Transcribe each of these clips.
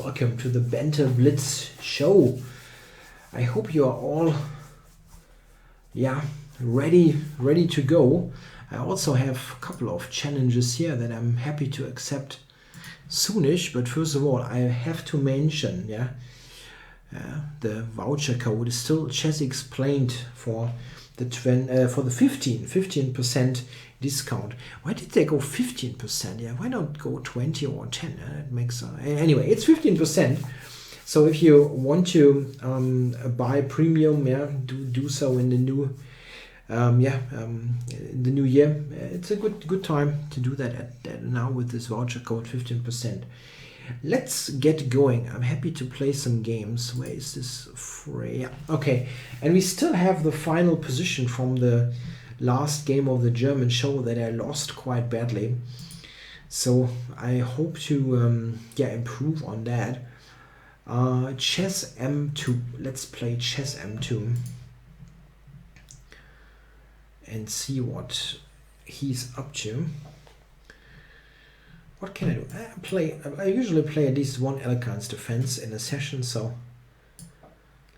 welcome to the Banter Blitz show. I hope you are all ready to go. I also have a couple of challenges here that I'm happy to accept soonish, but first of all I have to mention the voucher code is still ChessExplained for the 15% discount. Why did they go 15%? Yeah, why not go 20 or 10? It makes anyway, it's 15%. So if you want to buy premium, do so in the new in the new year. It's a good time to do that now with this voucher code 15%. Let's get going. I'm happy to play some games. Where is this free? Yeah. Okay, and we still have the final position from the last game of the German show that I lost quite badly. So I hope to improve on that. Chess M2. Let's play Chess M2 and see what he's up to. What can I do? I usually play at least one elegance defense in a session, so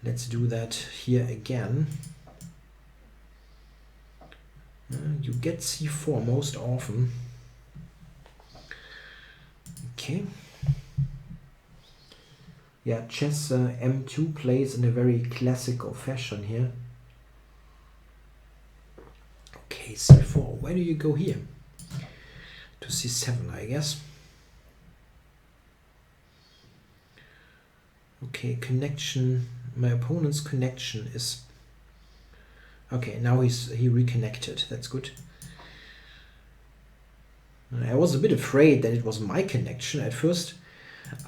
let's do that here again. You get c4 most often. Okay. Yeah, chess M2 plays in a very classical fashion here. Okay, c4. Where do you go here? To c7, I guess. Okay, connection. My opponent's connection is okay. Now he reconnected. That's good. I was a bit afraid that it was my connection at first.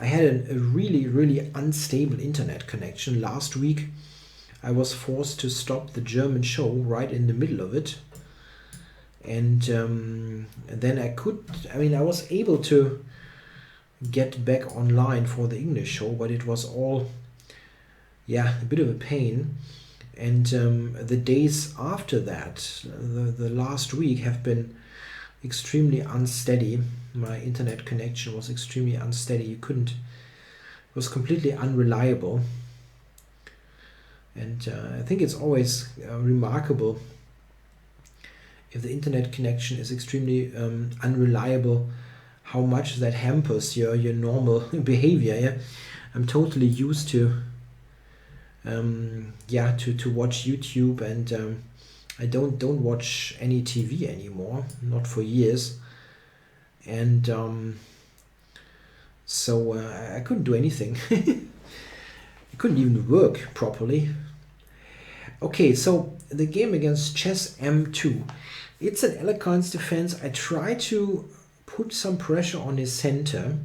I had a really unstable internet connection last week. I was forced to stop the German show right in the middle of it. And then I was able to get back online for the English show, but it was all a bit of a pain. And the days after that, the last week, have been extremely unsteady. My internet connection was extremely unsteady. It was completely unreliable. And I think it's always remarkable if the internet connection is extremely unreliable, how much that hampers your normal behavior. Yeah, I'm totally used to watch YouTube, and I don't watch any TV anymore, not for years, and so I couldn't do anything. I couldn't even work properly. Okay, so the game against Chess M2. It's an elegance defense. I try to put some pressure on his center.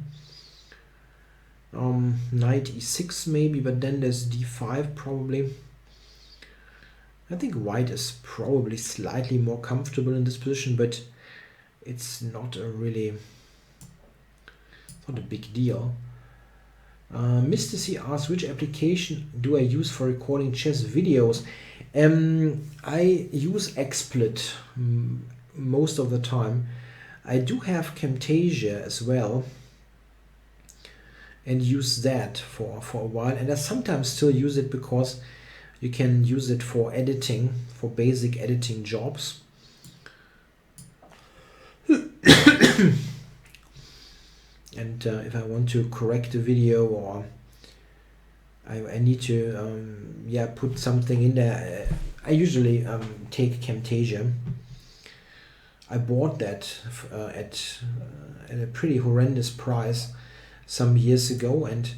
Knight e6 maybe, but then there's d5 probably. I think white is probably slightly more comfortable in this position, but it's not a big deal. Mr. C asks, which application do I use for recording chess videos? I use XSplit most of the time. I do have Camtasia as well and use that for a while, and I sometimes still use it because you can use it for editing, for basic editing jobs. And if I want to correct a video, or I need to put something in there, I usually take Camtasia. I bought that at a pretty horrendous price some years ago, and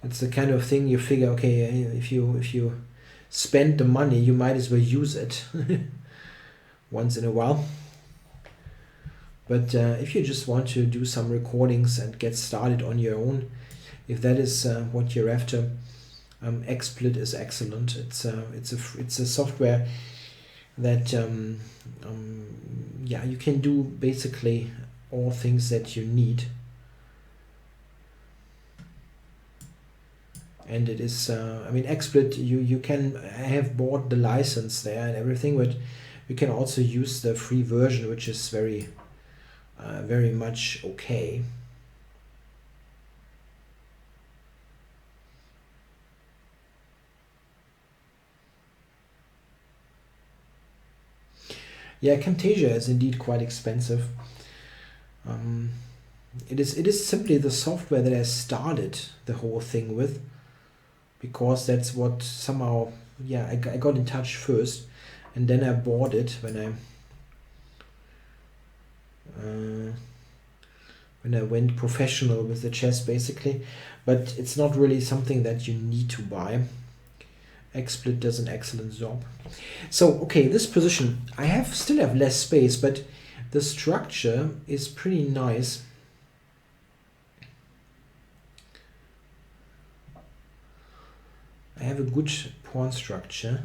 it's the kind of thing you figure, okay, if you spend the money, you might as well use it once in a while. But if you just want to do some recordings and get started on your own, if that is what you're after, XSplit is excellent. It's a software that you can do basically all things that you need. And it is XSplit, you can have bought the license there and everything, but you can also use the free version, which is very much okay. Yeah, Camtasia is indeed quite expensive. It is simply the software that I started the whole thing with, because that's what somehow, yeah, I got in touch first, and then I bought it when I went professional with the chess, basically. But it's not really something that you need to buy. XSplit does an excellent job. So, okay, this position, I still have less space, but the structure is pretty nice. I have a good pawn structure,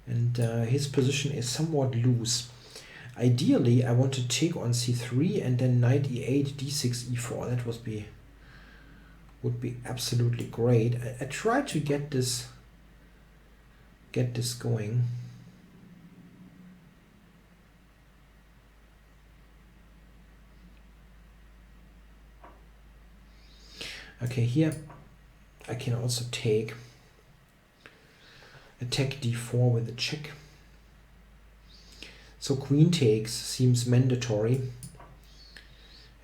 and his position is somewhat loose. Ideally, I want to take on c3 and then knight e8, d6, e4. That would be absolutely great. I try to get this going. Okay, here I can also attack d4 with a check. So queen takes seems mandatory,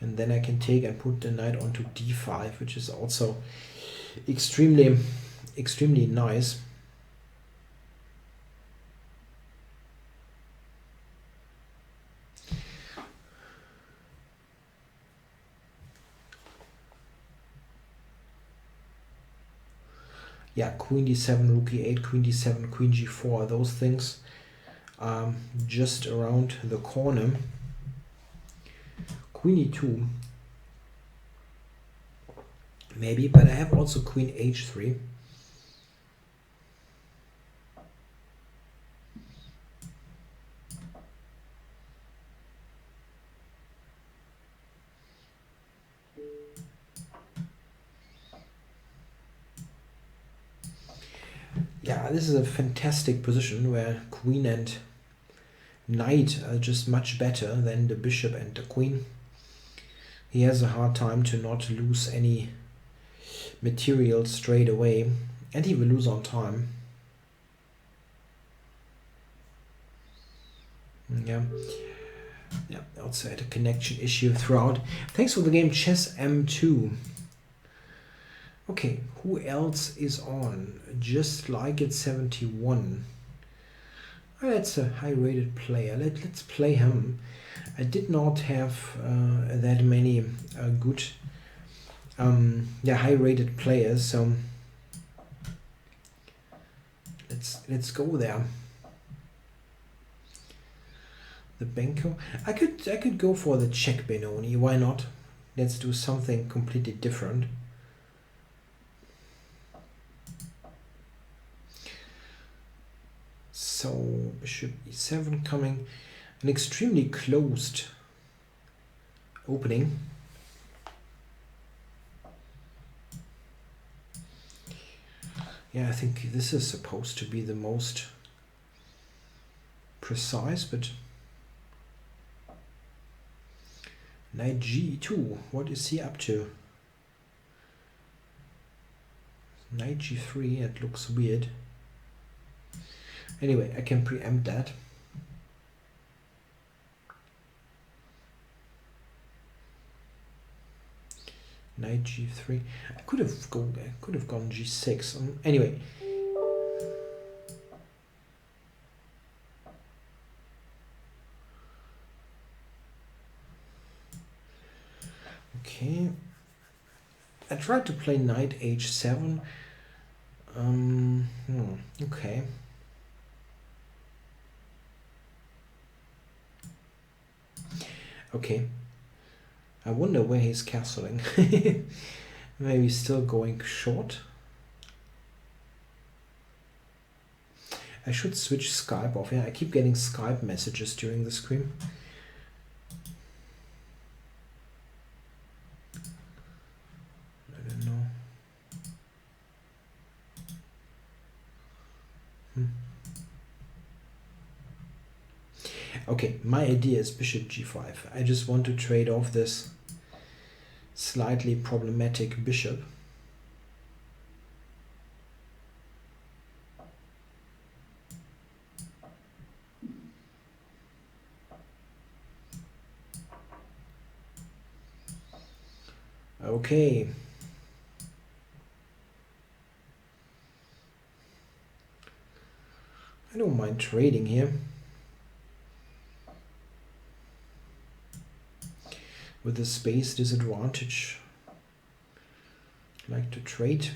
and then I can take and put the knight onto d5, which is also extremely nice. Yeah, queen d7, rook e8, queen d7, queen g4, those things just around the corner. Queen e2 maybe, but I have also queen h3. Yeah, this is a fantastic position where queen and knight are just much better than the bishop and the queen. He has a hard time to not lose any material straight away, and he will lose on time. Yeah, also had a connection issue throughout. Thanks for the game, Chess M2. Okay, who else is on? Just like it 71. Oh, that's a high-rated player. Let's play him. I did not have that many good, high-rated players. So let's go there. The Benko. I could go for the Czech Benoni. Why not? Let's do something completely different. So bishop e7 coming, an extremely closed opening. Yeah, I think this is supposed to be the most precise, but knight g2, what is he up to? Knight g3, it looks weird. Anyway, I can preempt that. Knight g3. I could have gone g6. Anyway. Okay. I tried to play knight h7. Okay. Okay. I wonder where he's castling. Maybe still going short. I should switch Skype off. Yeah, I keep getting Skype messages during the stream. I don't know. Okay, my idea is bishop g5. I just want to trade off this slightly problematic bishop. Okay. I don't mind trading here. With the space disadvantage, I like to trade.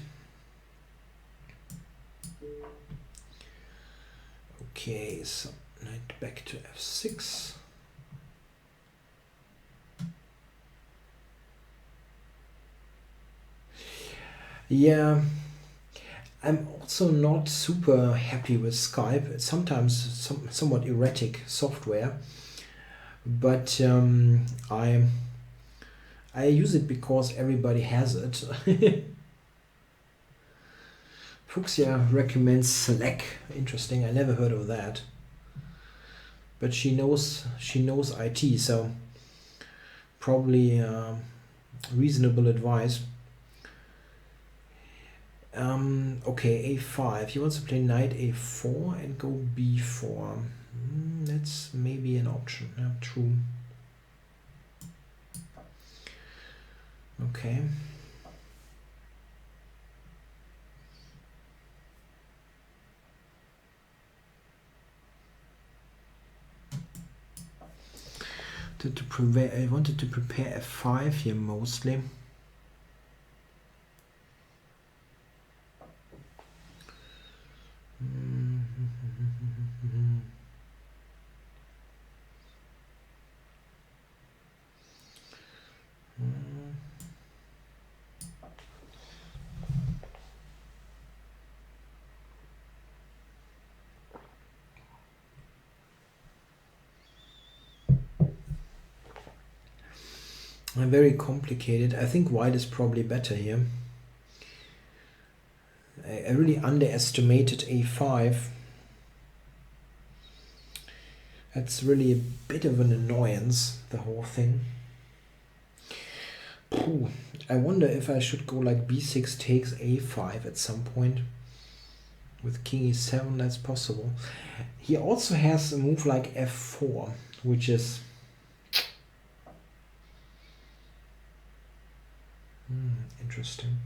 Okay, so knight back to f6. Yeah, I'm also not super happy with Skype. It's sometimes somewhat erratic software, but I use it because everybody has it. Fuchsia recommends Slack. Interesting. I never heard of that. But she knows IT, so probably reasonable advice. Okay, a5. He wants to play knight a4 and go b4. That's maybe an option. Yeah, true. Okay. I wanted to prepare f5 here mostly. Very complicated. I think white is probably better here. I really underestimated a5. That's really a bit of an annoyance, the whole thing. Ooh, I wonder if I should go like b6 takes a5 at some point. With king e7, that's possible. He also has a move like f4, which is interesting.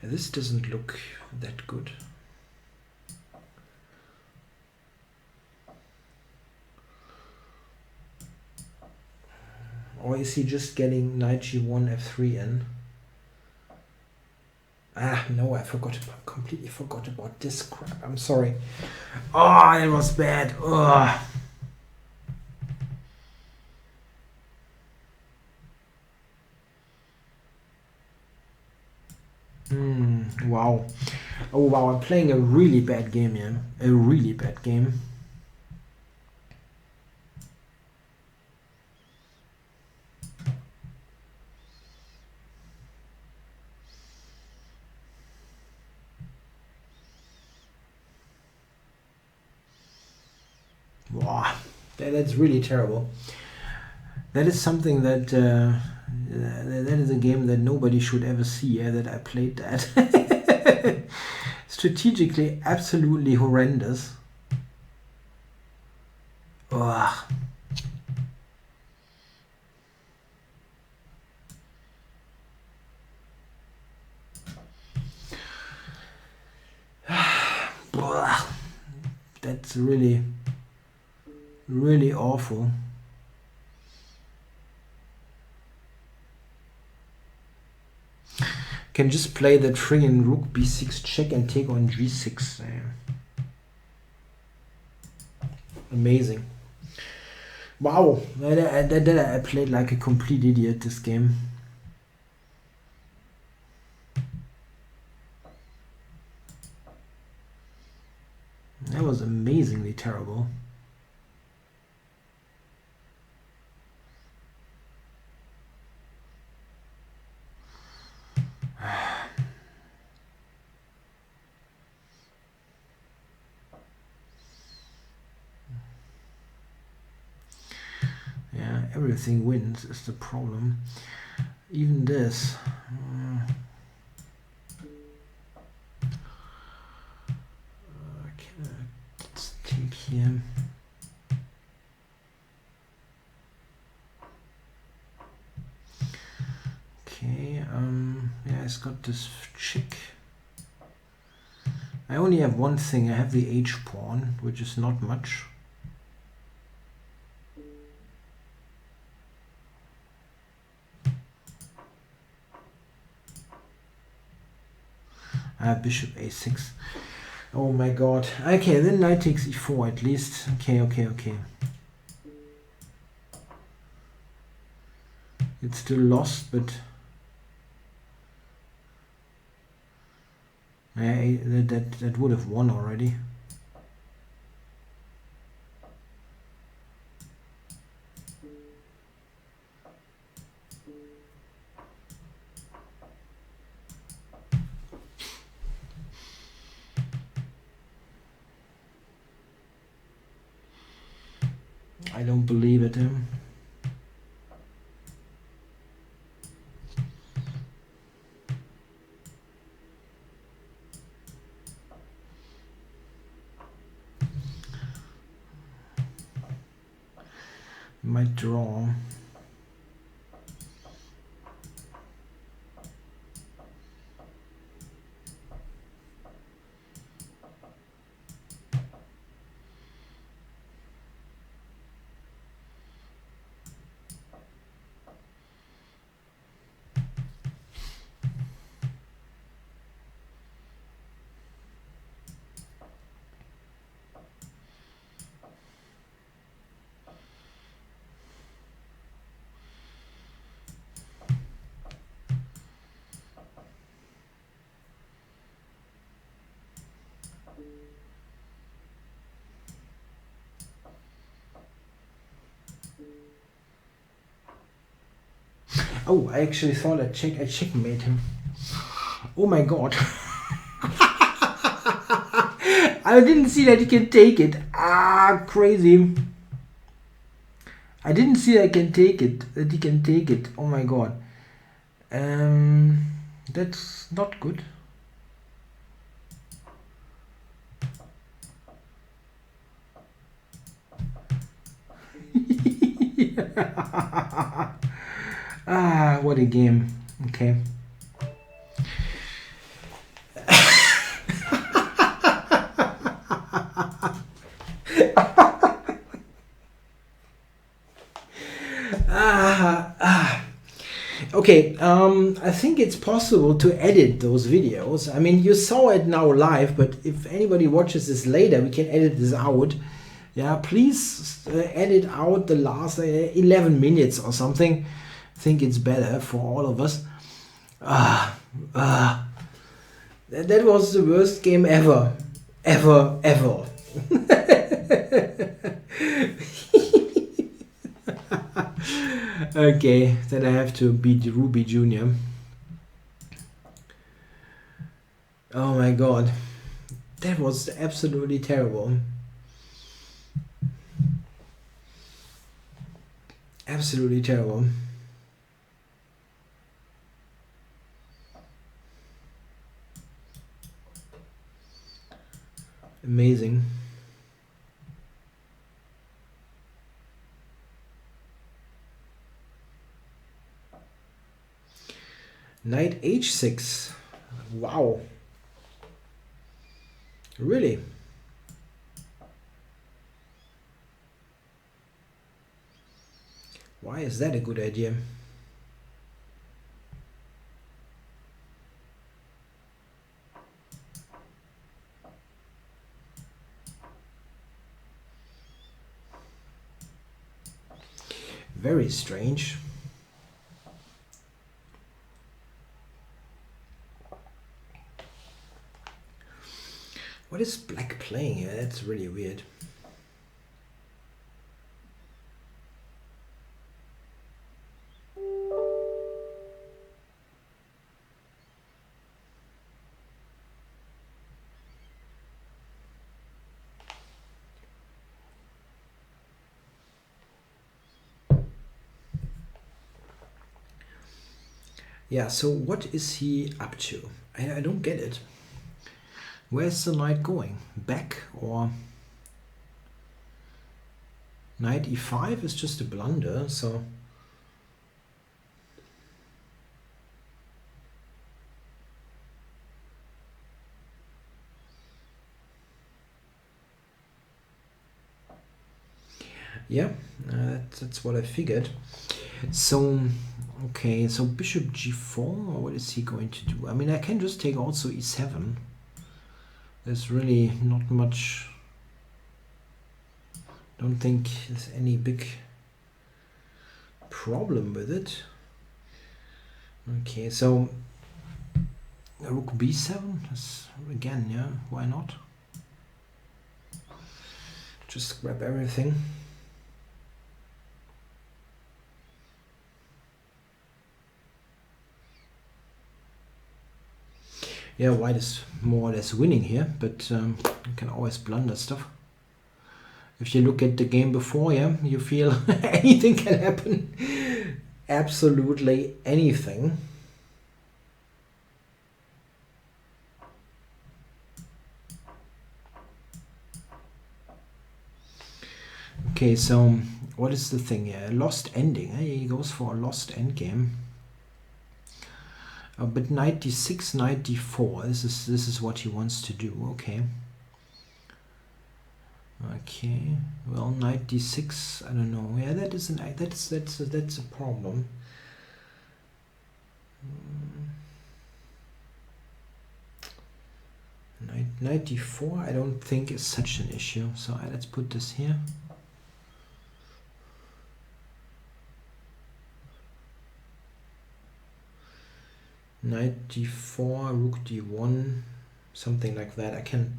This doesn't look that good. Or is he just getting knight g1, f3 in? Ah, no, completely forgot about this crap. I'm sorry. Oh, it was bad. Ugh. Wow. Oh, wow, I'm playing a really bad game here. A really bad game. Wow, that's really terrible. That is something that that is a game that nobody should ever see. That I played that. Strategically, absolutely horrendous. Ugh. That's really, really awful. Can just play that friggin' rook b6 check and take on g6. Amazing. Wow, I played like a complete idiot this game. That was amazingly terrible. Yeah, everything wins is the problem. Even this. here. Okay, yeah, it's got this chick. I only have one thing. I have the H pawn, which is not much. I have bishop a6. Oh my god. Okay, then knight takes e4 at least. Okay, okay, okay. It's still lost, but that would have won already. I don't believe it. Might draw. Oh, I actually thought I checkmate him. Oh my god. I didn't see that he can take it. Ah, crazy. I didn't see I can take it. That he can take it. Oh my god. That's not good. Ah, what a game. Okay. Okay, I think it's possible to edit those videos. I mean, you saw it now live, but if anybody watches this later, we can edit this out. Yeah, please edit out the last 11 minutes or something. I think it's better for all of us. That was the worst game ever. Ever. Okay, then I have to beat Ruby Jr. Oh my god. That was absolutely terrible. Absolutely terrible. Amazing. Knight h6. Wow. Really? Why is that a good idea? Very strange. What is black playing here? That's really weird. Yeah, so what is he up to? I don't get it. Where's the knight going? Back or... Knight e5 is just a blunder, so yeah, that's what I figured. So, okay, so bishop g4, what is he going to do? I mean, I can just take also e7. There's really not much, don't think there's any big problem with it. Okay, so rook b7, that's, again, yeah, why not? Just grab everything. Yeah, white is more or less winning here, but you can always blunder stuff. If you look at the game before, yeah, you feel anything can happen. Absolutely anything. Okay, so what is the thing here? Lost ending. He goes for a lost endgame. But knight d6, knight d4. This is what he wants to do. Okay. Okay. Well, knight d6. I don't know. Yeah, that is that's a problem. Knight d4. I don't think is such an issue. So let's put this here. Knight d4, rook d1, something like that. I can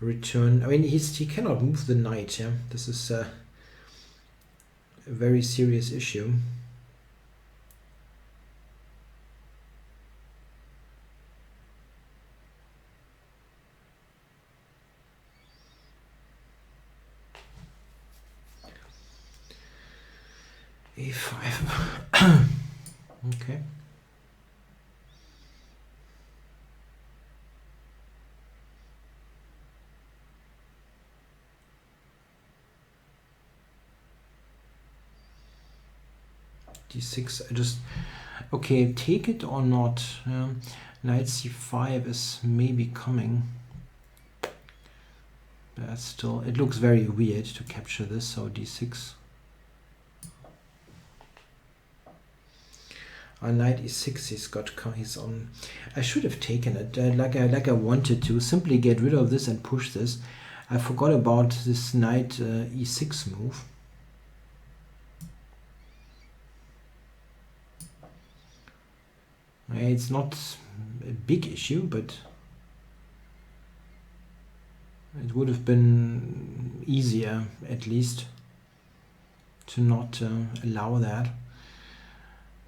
return. I mean, he cannot move the knight. Yeah, this is a very serious issue. a5. Okay. d6. I just, okay, take it or not. Knight c5 is maybe coming. But still, it looks very weird to capture this. So d6. On knight e6, he's on. I should have taken it like I wanted to. Simply get rid of this and push this. I forgot about this knight e6 move. It's not a big issue, but it would have been easier, at least, to not allow that.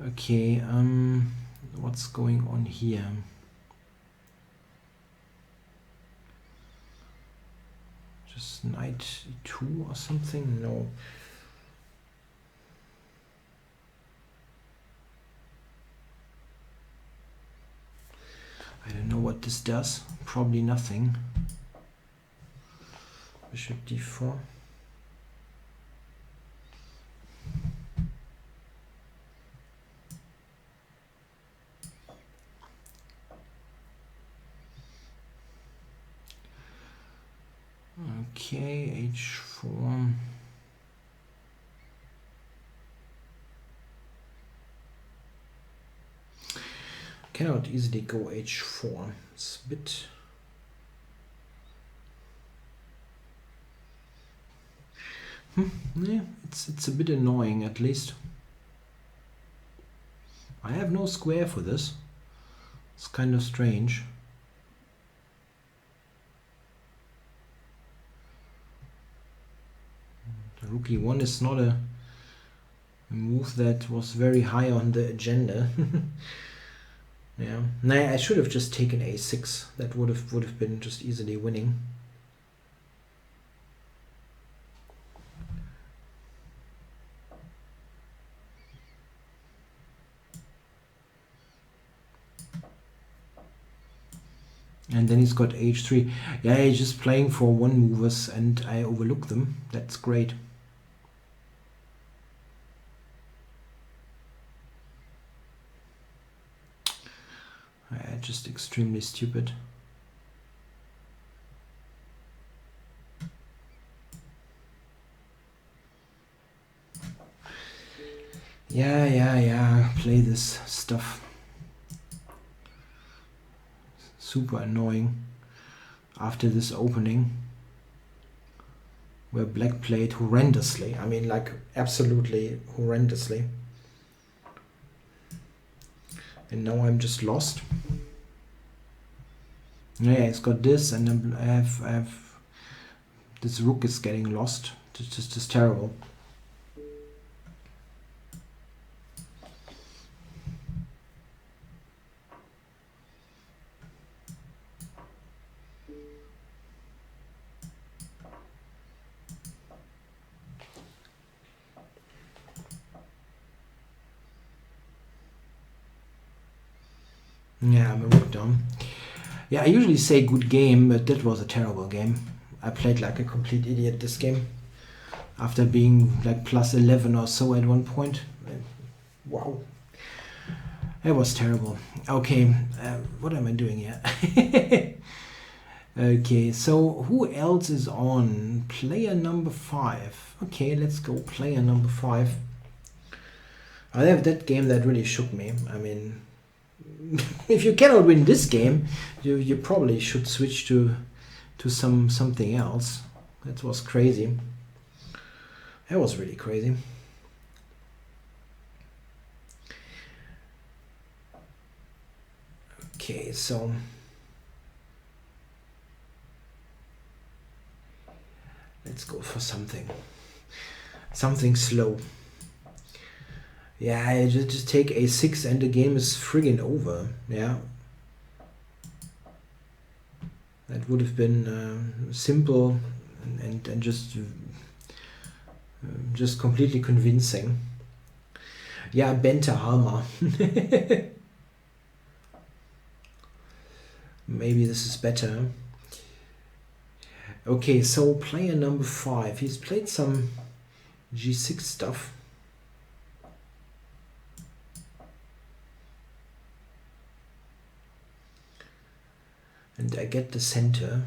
Okay, what's going on here? Just knight e2 or something? No. I don't know what this does. Probably nothing. Bishop d4. Okay, h4. Cannot easily go h4. It's a bit. Yeah, it's a bit annoying, at least. I have no square for this. It's kind of strange. The rook e1 is not a move that was very high on the agenda. Yeah, nah, I should have just taken a6. That would have been just easily winning. And then he's got h3. Yeah, he's just playing for one movers and I overlook them. That's great. just extremely stupid. Yeah, play this stuff. Super annoying after this opening where black played horrendously. I mean, like, absolutely horrendously. And now I'm just lost. Yeah, it's got this, and then I have this rook is getting lost. It's just terrible. Yeah, I'm a rook down. Yeah, I usually say good game, but that was a terrible game. I played like a complete idiot this game. After being like plus 11 or so at one point. Wow. It was terrible. Okay, what am I doing here? Okay, so who else is on? Player number 5. Okay, let's go player number 5. I have that game that really shook me. I mean, if you cannot win this game, you probably should switch to something else. That was crazy. That was really crazy. Okay, so let's go for something slow. Yeah, I just take a6 and the game is friggin' over. Yeah, that would have been simple and just completely convincing. Yeah, Banter Halma. Maybe this is better. Okay, so player number 5. He's played some g6 stuff. And I get the center.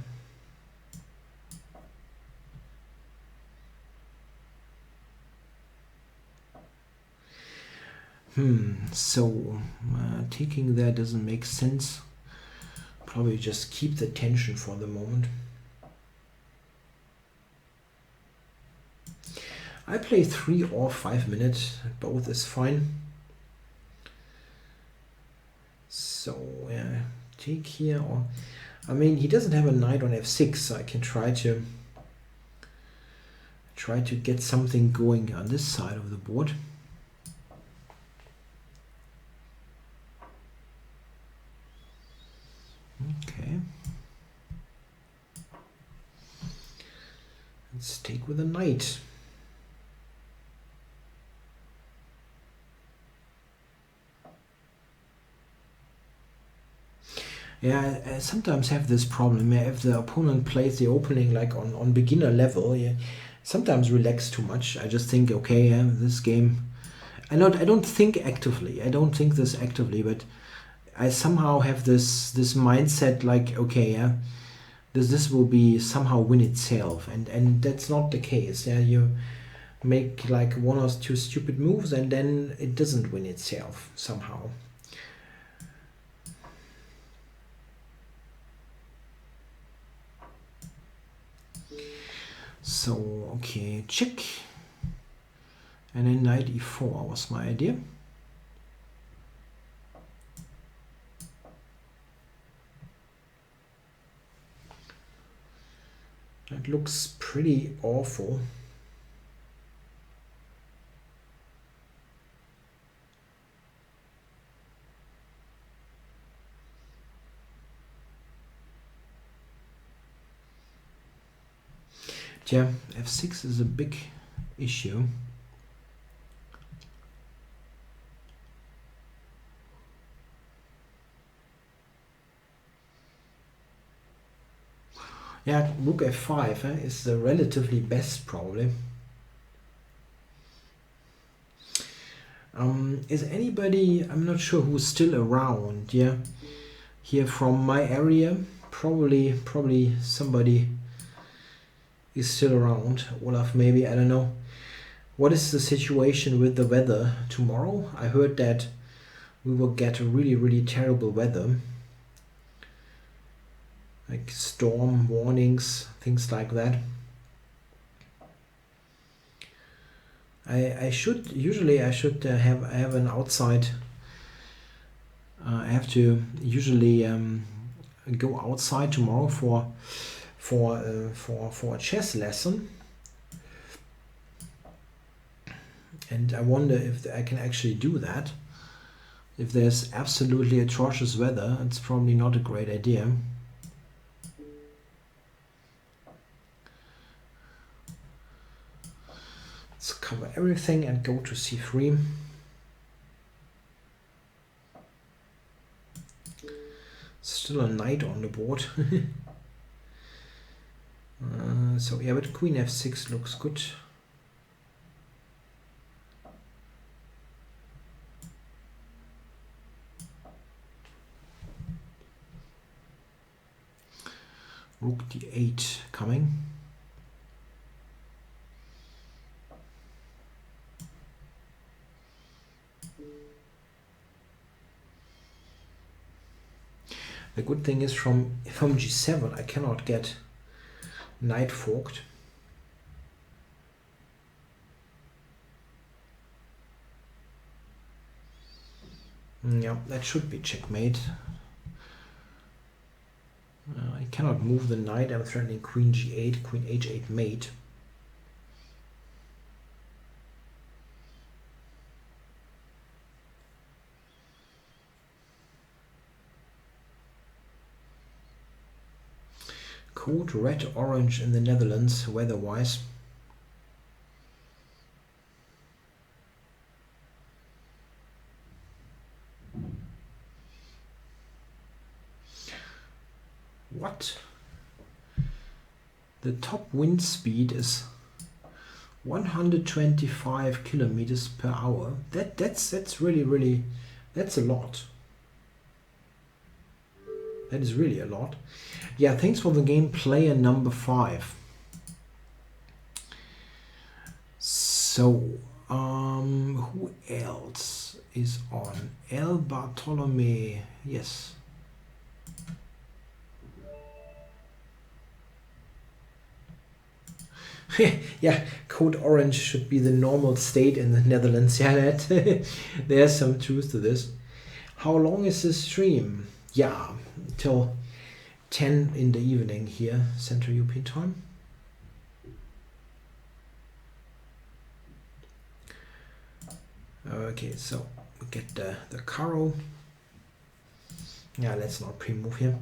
So taking there doesn't make sense. Probably just keep the tension for the moment. I play 3 or 5 minutes, both is fine. So take here, or I mean, he doesn't have a knight on f6, so I can try to get something going on this side of the board. Okay. Let's take with a knight. Yeah, I sometimes have this problem. If the opponent plays the opening like on beginner level, sometimes relax too much. I just think, okay, this game. I don't think actively. I don't think this actively, but I somehow have this mindset like, okay, this will be somehow win itself, and that's not the case. Yeah, you make like 1 or 2 stupid moves, and then it doesn't win itself somehow. So okay, check, and then knight e4 was my idea. That looks pretty awful. Yeah, f6 is a big issue. Yeah, rook f5 is the relatively best probably. Is anybody, I'm not sure who's still around, yeah? here from my area. Probably somebody is still around. Olaf, maybe, I don't know. What is the situation with the weather tomorrow? I heard that we will get really terrible weather. Like storm warnings, things like that. I should have an outside. I have to usually go outside tomorrow for a chess lesson, and I wonder if I can actually do that. If there's absolutely atrocious weather, it's probably not a great idea. Let's cover everything and go to c3. Still a knight on the board. So yeah, but queen f6 looks good. Rook d8 coming. The good thing is from g7 I cannot get knight forked. Yeah, that should be checkmate. I cannot move the knight. I'm threatening queen g8, queen h8 mate. Code red-orange in the Netherlands, weather-wise. What? The top wind speed is 125 kilometers per hour. That's really that's a lot. That is really a lot. Yeah, thanks for the game, player number 5. So, who else is on? El Bartolome, yes. Yeah, code orange should be the normal state in the Netherlands. Yeah, that there's some truth to this. How long is this stream? Yeah, till 10 in the evening here, Central European time. Okay, so we get the Caro. Yeah, let's not pre-move here.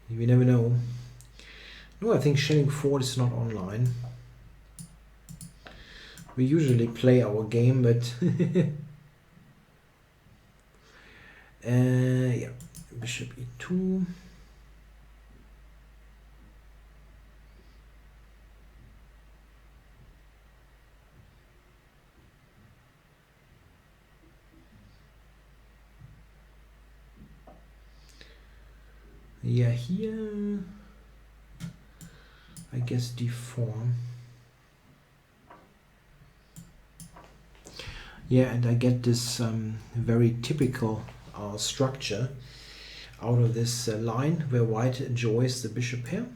You never know. No, I think Shelling Ford is not online. We usually play our game, but yeah, bishop e2. Yeah, here I guess d4. Yeah, and I get this very typical structure out of this line where white enjoys the bishop here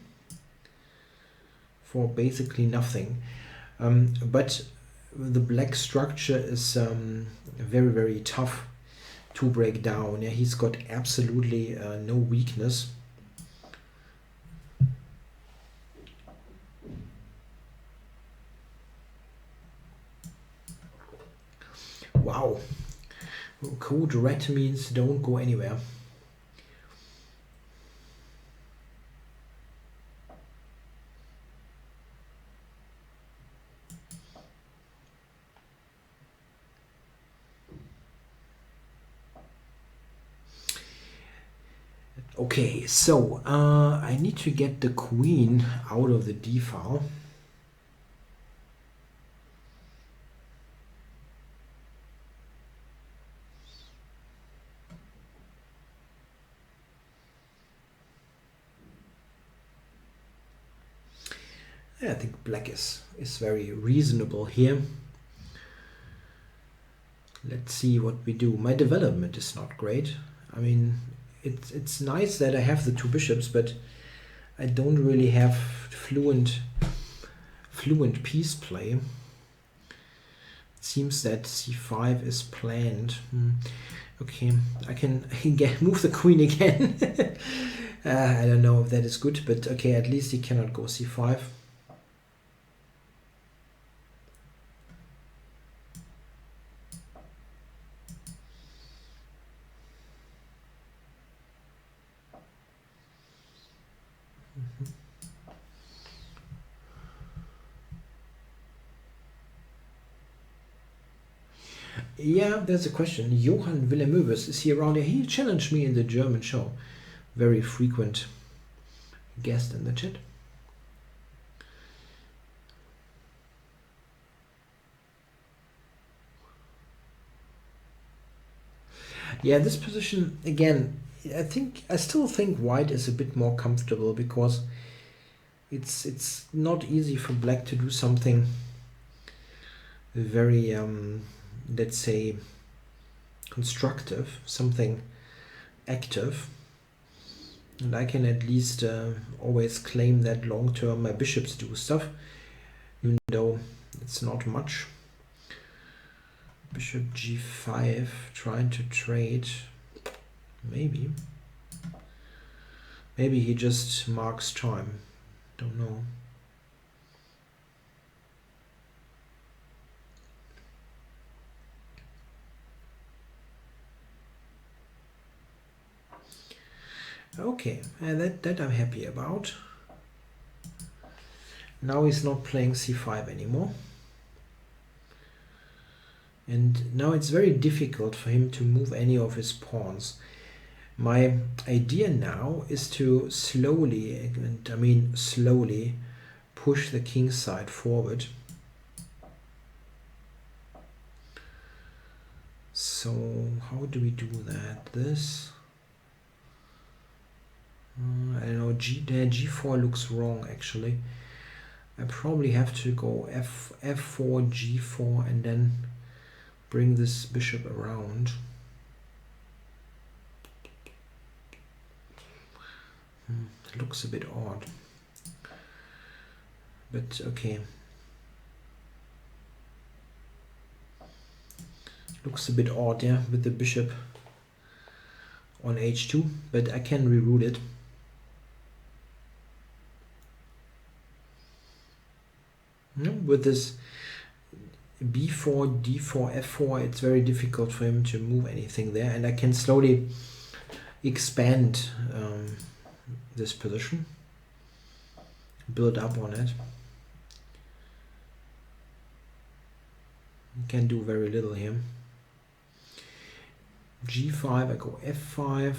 for basically nothing. But the black structure is very tough to break down. Yeah, he's got absolutely no weakness. Wow, code red means don't go anywhere. Okay, so I need to get the queen out of the d file. Yeah, I think black is very reasonable here. Let's see what we do. My development is not great. I mean, it's nice that I have the two bishops, but I don't really have fluent piece play. It seems that c5 is planned. Okay, I can move the queen again. I don't know if that is good, but okay, at least he cannot go c5. Yeah, there's a question. Johann Wilhelmovus, is he around here? He challenged me in the German show. Very frequent guest in the chat. Yeah, this position, again, I still think white is a bit more comfortable because it's not easy for black to do something very let's say constructive, something active, and I can at least always claim that long term my bishops do stuff, even though it's not much. Bishop g5, trying to trade. Maybe he just marks time, don't know. Okay, and that I'm happy about. Now he's not playing c5 anymore. And now it's very difficult for him to move any of his pawns. My idea now is to slowly, and I mean slowly, push the king side forward. So how do we do that? This? I don't know, g4 looks wrong actually. I probably have to go f4, g4, and then bring this bishop around. It looks a bit odd, but okay. Looks a bit odd, yeah, with the bishop on h2, but I can reroute it. With this b4, d4, f4, it's very difficult for him to move anything there, and I can slowly expand this position, build up on it. You can do very little here. g5, I go f5.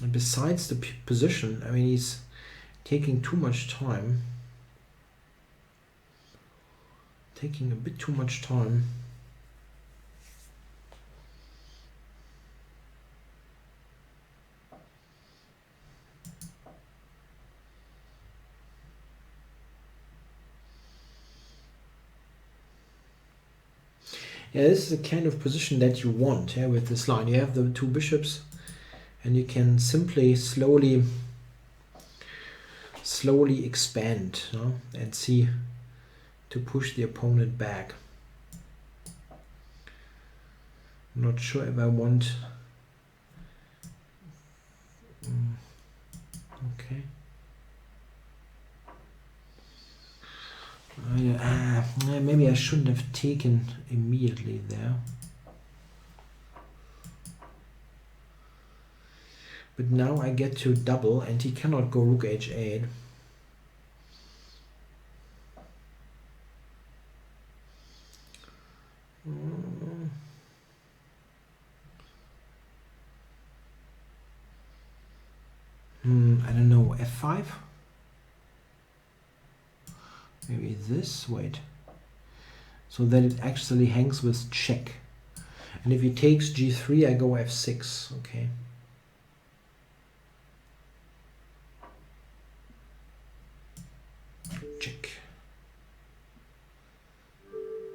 And besides the position, I mean, he's taking too much time. Taking a bit too much time. Yeah, this is the kind of position that you want, yeah, with this line. You have the two bishops, and you can simply slowly expand, no? And see to push the opponent back. I'm not sure if I want. Okay. Maybe I shouldn't have taken immediately there. But now I get to double, and he cannot go rook h8. I don't know, f5? Maybe this, wait. So that it actually hangs with check. And if he takes g3, I go f6. Okay. Check.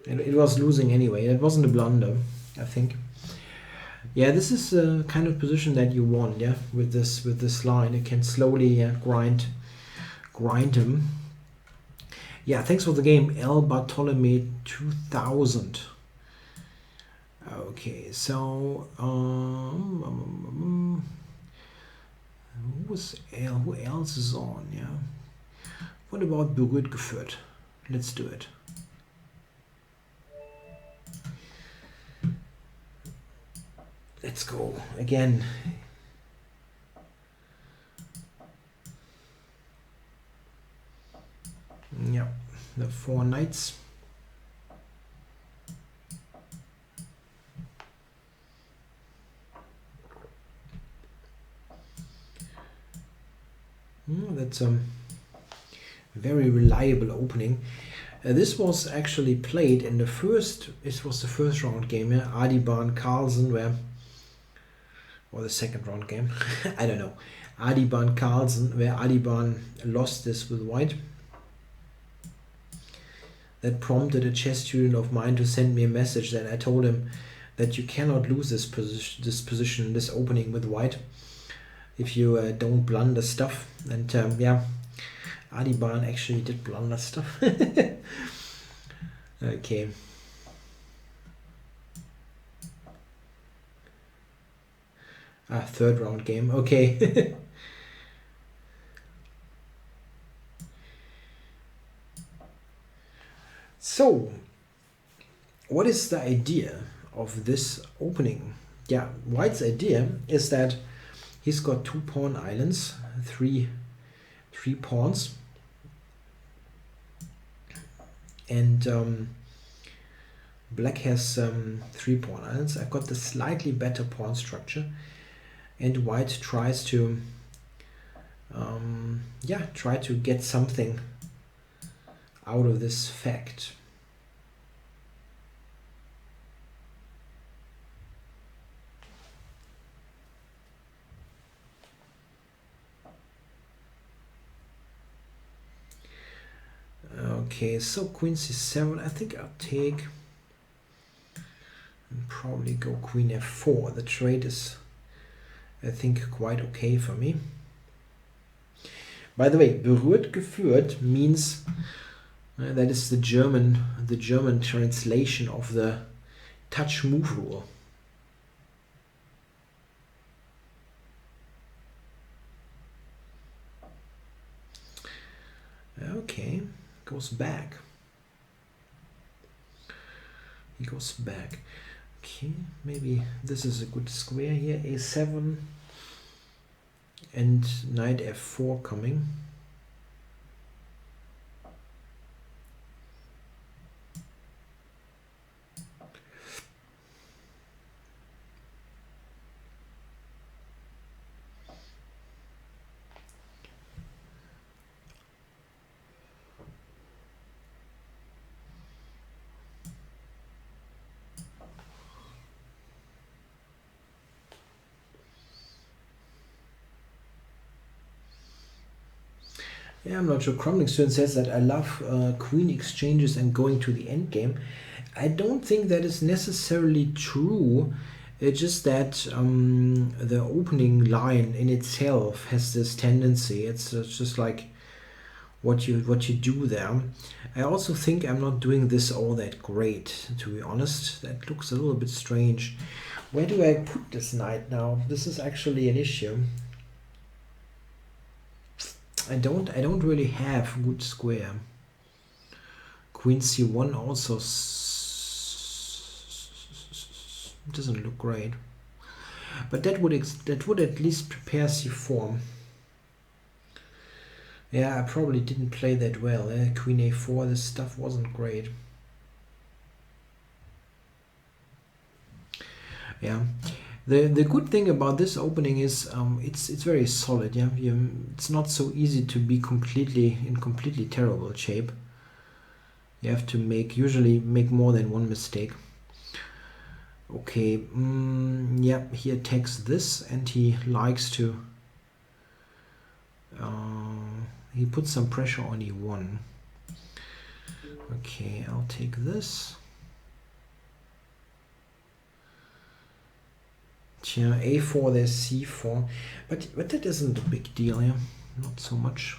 And it was losing anyway. It wasn't a blunder, I think. Yeah, this is a kind of position that you want. Yeah, with this line, you can slowly grind him. Yeah, thanks for the game, El Bartolome 2000. Okay, so who else is on? Yeah, what about berührt geführt? Let's do it. Let's go again. Yeah, the 4 knights. That's a very reliable opening. This was actually played in the first. This was the first round game. Yeah, Adiban Carlsen, or the second round game. I don't know. Adiban Carlsen, where Adiban lost this with white. That prompted a chess student of mine to send me a message that I told him that you cannot lose this position, this opening with white, if you don't blunder stuff. And yeah, Adiban actually did blunder stuff. Okay. Third round game. Okay. So, what is the idea of this opening? Yeah, White's idea is that he's got 2 pawn islands, three pawns, and Black has 3 pawn islands. I've got the slightly better pawn structure, and White tries to try to get something out of this fact. Okay, so queen c7. I think I'll take and probably go queen f4. The trade is, I think, quite okay for me. By the way, berührt geführt means that is the German translation of the touch move rule. Okay, goes back. He goes back. Okay, maybe this is a good square here. A7 and knight f4 coming. Yeah, I'm not sure. Crumbling Stern says that I love queen exchanges and going to the endgame. I don't think that is necessarily true. It's just that the opening line in itself has this tendency. It's just like what you do there. I also think I'm not doing this all that great, to be honest. That looks a little bit strange. Where do I put this knight now? This is actually an issue. I don't really have good square. Queen c1 also doesn't look great, but that would at least prepare c4. Yeah, I probably didn't play that well. Queen a4. This stuff wasn't great. Yeah. The good thing about this opening is it's very solid. Yeah, it's not so easy to be in completely terrible shape. You have to usually make more than one mistake. Okay, yeah, he attacks this and he likes to... he puts some pressure on E1. Okay, I'll take this. Tja, A4, there's C4. But that isn't a big deal, yeah? Not so much.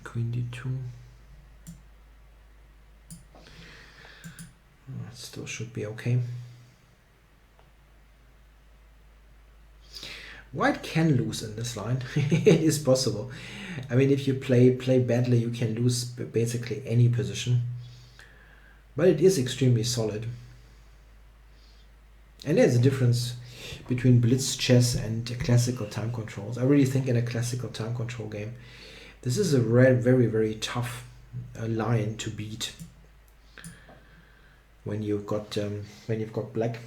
Queen D2. Still should be okay. White can lose in this line. It is possible. I mean, if you play badly, you can lose basically any position. But it is extremely solid. And there's a difference between blitz chess and classical time controls. I really think in a classical time control game, this is a very, very tough line to beat when you've got black.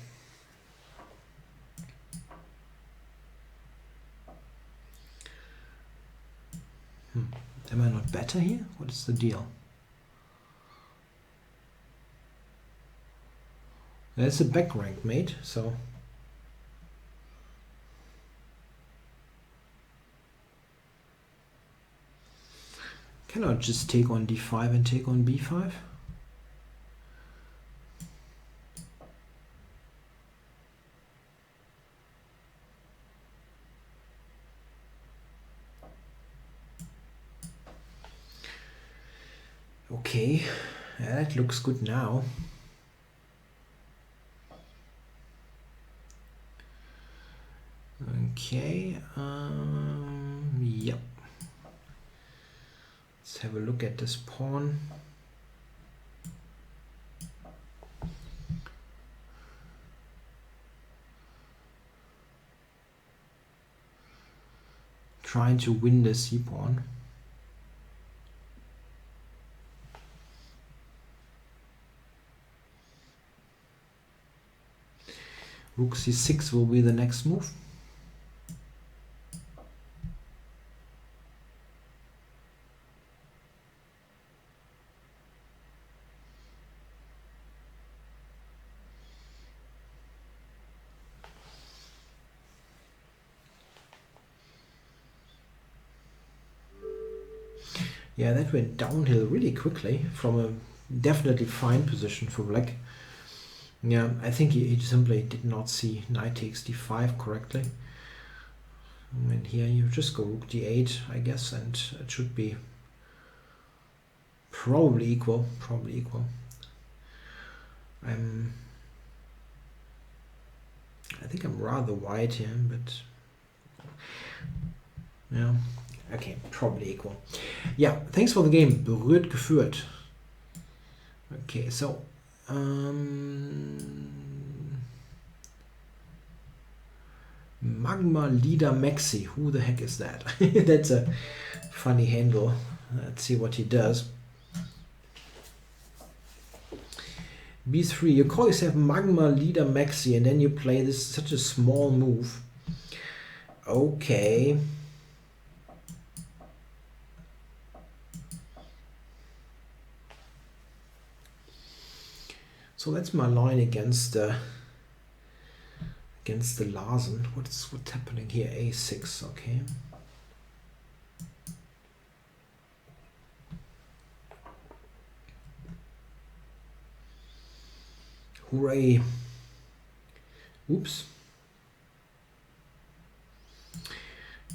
Am I not better here? What is the deal? There's a back rank mate, so can I just take on D5 and take on B5? Okay, yeah, that looks good now. Okay, yep. Let's have a look at this pawn. Trying to win the c-pawn. Rook c6 will be the next move. Yeah, that went downhill really quickly from a definitely fine position for black. Yeah, I think he simply did not see knight takes d5 correctly. And here you just go rook d8, I guess, and it should be probably equal. I think I'm rather wide here, but yeah, okay, probably equal. Yeah, thanks for the game. Berührt geführt. Okay, so Magma leader Maxi. Who the heck is that? That's a funny handle. Let's see what he does. B3. You call yourself Magma leader Maxi, and then you play this such a small move. Okay. So that's my line against the Larsen. What's happening here? A6, okay. Hooray. Oops.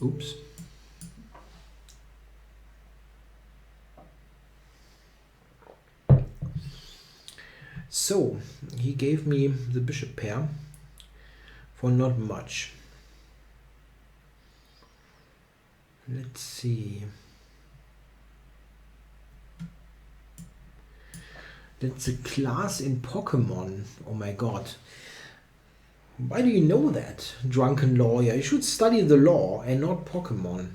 Oops. So, he gave me the bishop pair for not much. Let's see. That's a class in Pokemon. Oh my god. Why do you know that, drunken lawyer? You should study the law and not Pokemon.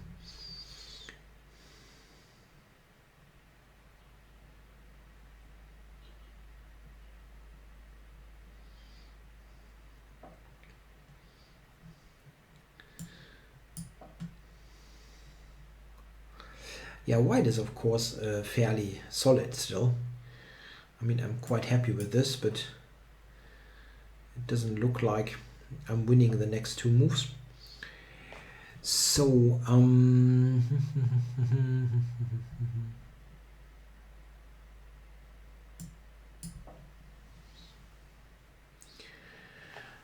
Yeah, white is of course fairly solid still. I mean, I'm quite happy with this, but it doesn't look like I'm winning the next two moves. So,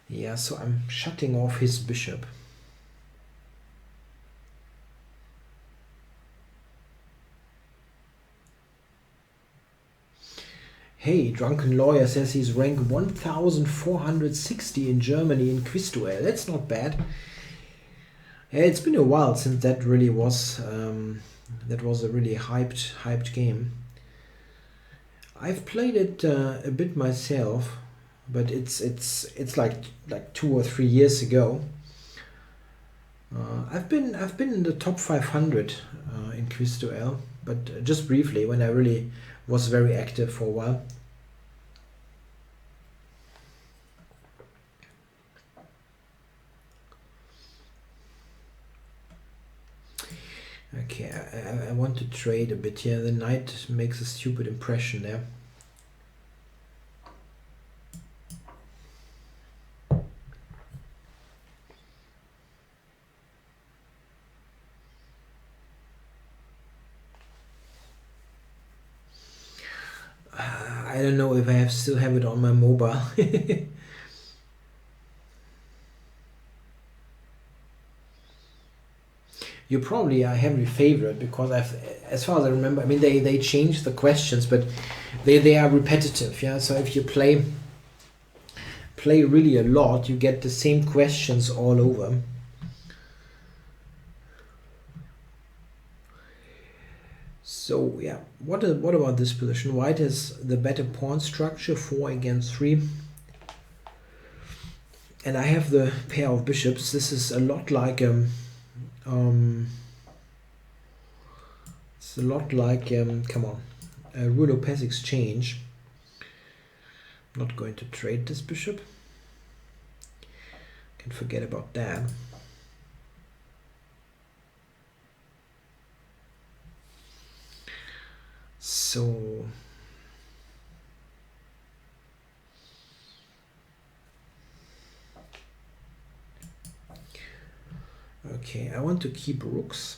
yeah, so I'm shutting off his bishop. Hey, Drunken Lawyer says he's rank 1460 in Germany in Quizduell. That's not bad. Yeah, it's been a while since that really was a really hyped game. I've played it a bit myself, but it's like 2 or 3 years ago. I've been in the top 500 in Quizduell, but just briefly when I really was very active for a while. Okay, I want to trade a bit here. The knight makes a stupid impression there. I don't know if I still have it on my mobile. You probably are heavily favorite because as far as I remember, I mean they changed the questions, but they are repetitive. Yeah, so if you play really a lot, you get the same questions all over. So yeah, what about this position? White has the better pawn structure, 4 against 3. And I have the pair of bishops. This is a lot like it's a lot like come on, a Rue-Lopez exchange. I'm not going to trade this bishop. Can forget about that. So okay, I want to keep rooks.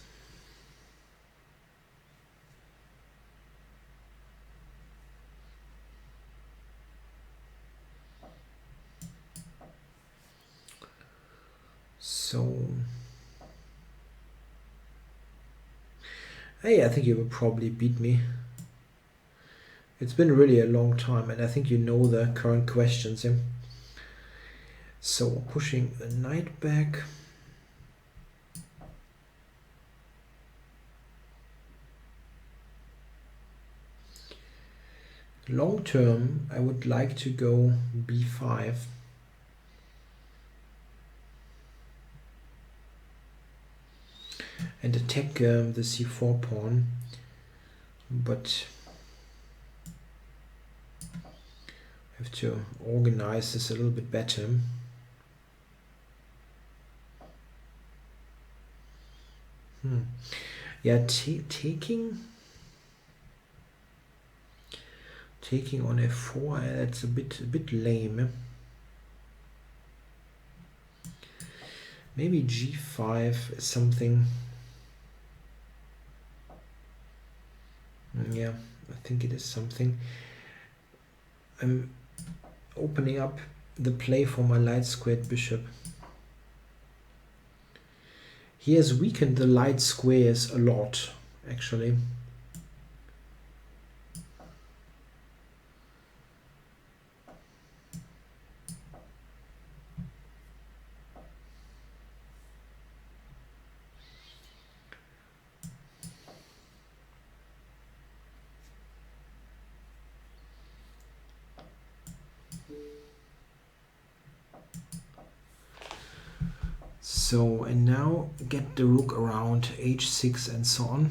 So hey, I think you will probably beat me. It's been really a long time, and I think you know the current questions. Yeah? So pushing a knight back. Long term, I would like to go b5. And attack the c4 pawn, but I have to organize this a little bit better. Yeah, taking on f4, that's a bit lame. Eh? Maybe g5 is something. Yeah, I think it is something. I'm opening up the play for my light squared bishop. He has weakened the light squares a lot, actually. So, and now get the rook around h6 and so on.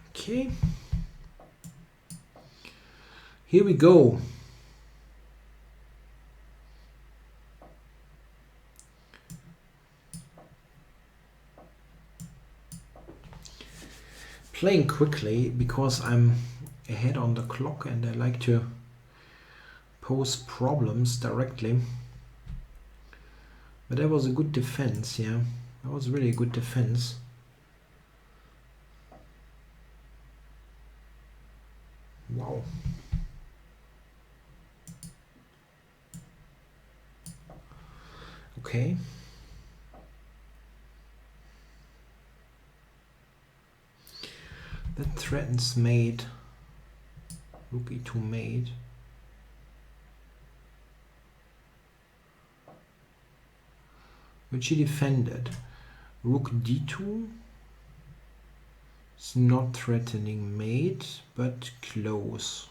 Okay. Here we go. playing quickly because I'm ahead on the clock and I like to pose problems directly. But that was a good defense, yeah. That was really a good defense. Wow. Okay. That threatens mate. Rook e2 mate. Which he defended. Rook d2 is not threatening mate, but close.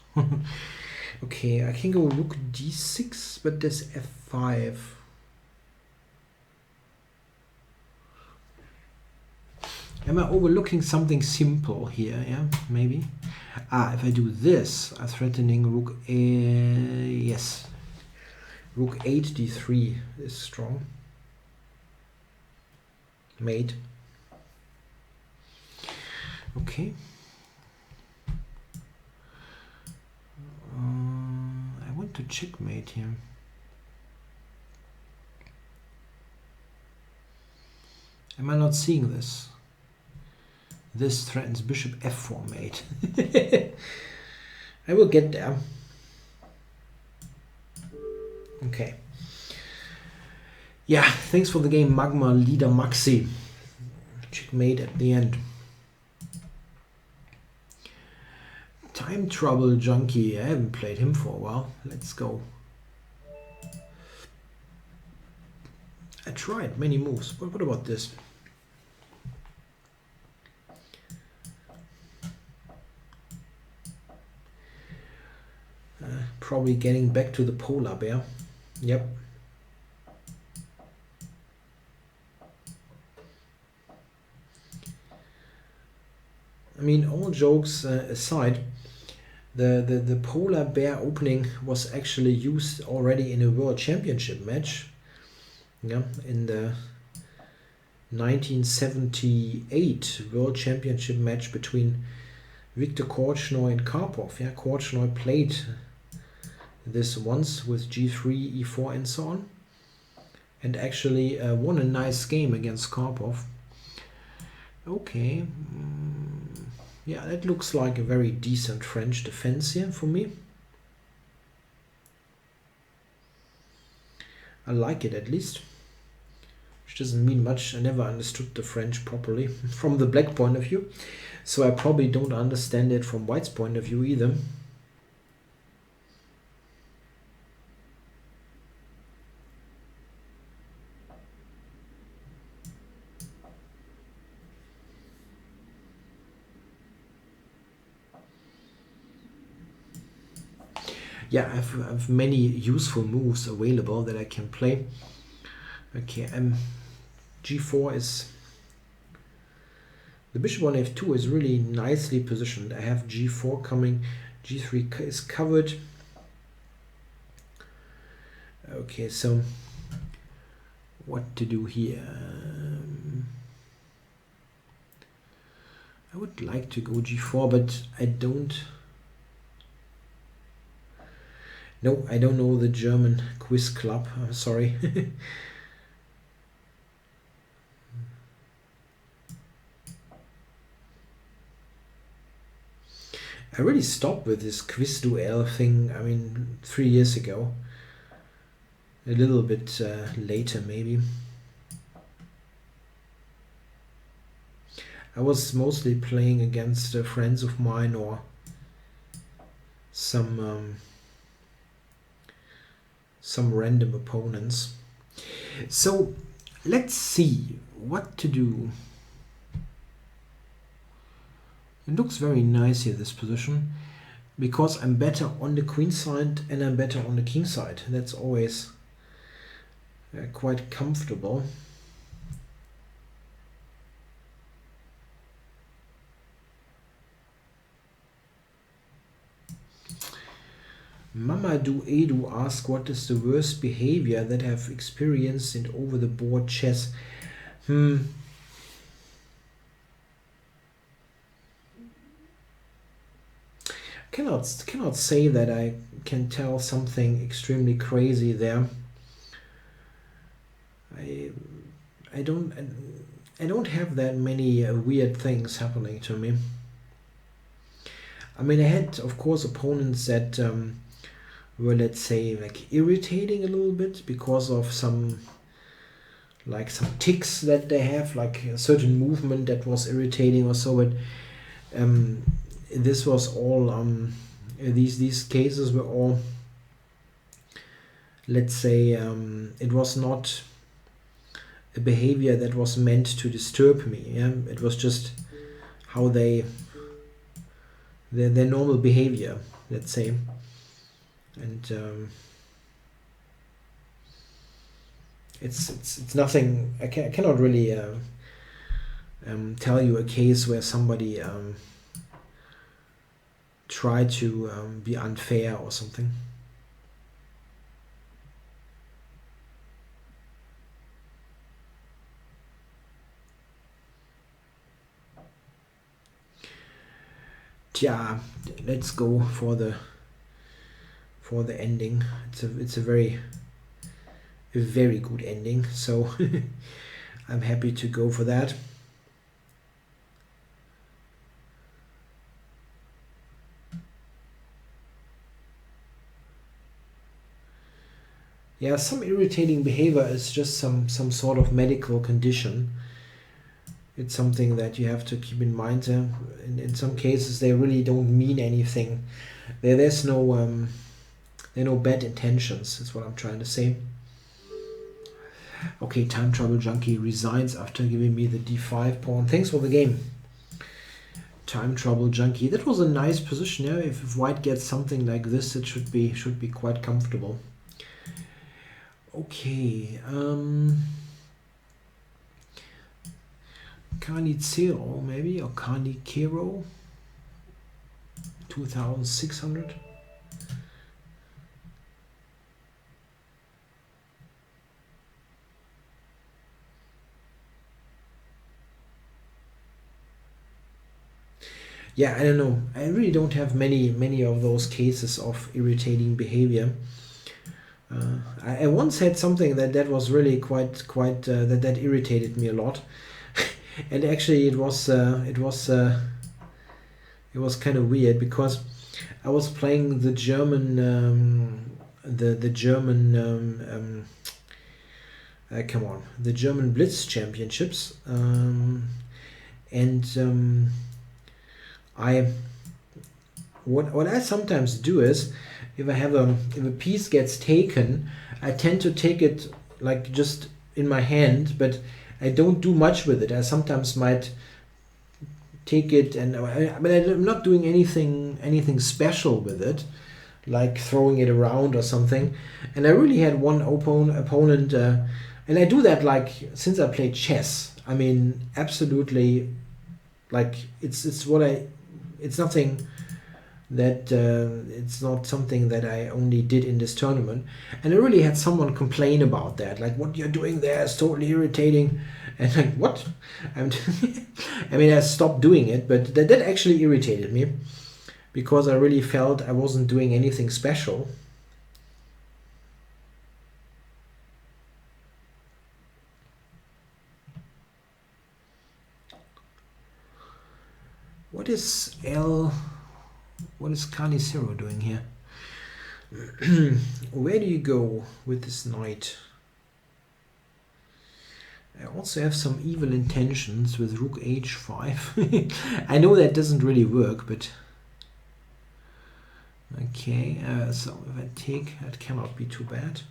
Okay, I can go rook d6, but there's f5. Am I overlooking something simple here? Yeah, maybe. If I do this, I'm threatening rook a. Yes, rook 8 d3 is strong. Mate. Okay. I want to checkmate here. Am I not seeing this? This threatens bishop f4 mate. I will get there. Okay. Yeah, thanks for the game, Magma leader Maxi. Checkmate at the end. Time Trouble Junkie. I haven't played him for a while. Let's go. I tried many moves, but what about this? Probably getting back to the polar bear. Yep. I mean, all jokes aside, the polar bear opening was actually used already in a world championship match. Yeah, in the 1978 world championship match between Viktor Korchnoi and Karpov. Yeah, Korchnoi played this once with g3, e4 and so on, and actually won a nice game against Karpov. Okay, yeah, that looks like a very decent French defense here for me. I like it at least, which doesn't mean much. I never understood the French properly from the black point of view, so I probably don't understand it from white's point of view either. Yeah, I have many useful moves available that I can play. Okay, g4 is... The bishop on f2 is really nicely positioned. I have g4 coming, g3 is covered. Okay, so what to do here? I would like to go g4, but I don't... No, I don't know the German quiz club. I'm sorry. I really stopped with this quiz duel thing, I mean, 3 years ago. A little bit later, maybe. I was mostly playing against friends of mine or some random opponents. So let's see what to do. It looks very nice here, this position, because I'm better on the queen side and I'm better on the king side. That's always quite comfortable. Mamadou Edu asks, what is the worst behavior that I've experienced in over-the-board chess? cannot say that I can tell something extremely crazy there. I don't have that many weird things happening to me. I mean, I had, of course, opponents that were, let's say, like irritating a little bit because of some ticks that they have, like a certain movement that was irritating or so. But this was all these cases were all, let's say, it was not a behavior that was meant to disturb me. Yeah, it was just how their normal behavior, let's say. And it's nothing. I cannot really tell you a case where somebody tried to be unfair or something. Yeah, let's go for the ending. It's a very good ending, so I'm happy to go for that. Yeah, some irritating behavior is just some sort of medical condition. It's something that you have to keep in mind. In some cases, they really don't mean anything. There's no bad intentions, is what I'm trying to say. Okay, Time Trouble Junkie resigns after giving me the d5 pawn. Thanks for the game, Time Trouble Junkie. That was a nice position. Yeah, if white gets something like this, it should be quite comfortable. Okay, Connie Cyril maybe, or Connie Kiro, 2,600. Yeah, I don't know. I really don't have many of those cases of irritating behavior. I once had something that was really quite that irritated me a lot, and actually it was kind of weird because I was playing the German the German Blitz championships, and what I sometimes do is, if a piece gets taken, I tend to take it like just in my hand, but I don't do much with it. I sometimes might take it, but I'm not doing anything special with it, like throwing it around or something. And I really had one opponent, and I do that like since I played chess. I mean, absolutely, like it's nothing that it's not something that I only did in this tournament. And I really had someone complain about that, like, what you're doing there is totally irritating. And like, what? I mean, I stopped doing it, but that actually irritated me because I really felt I wasn't doing anything special. What is Connie Zero doing here? Where do you go with this knight? I also have some evil intentions with rook h5. I know that doesn't really work, but okay. So if I take, that cannot be too bad.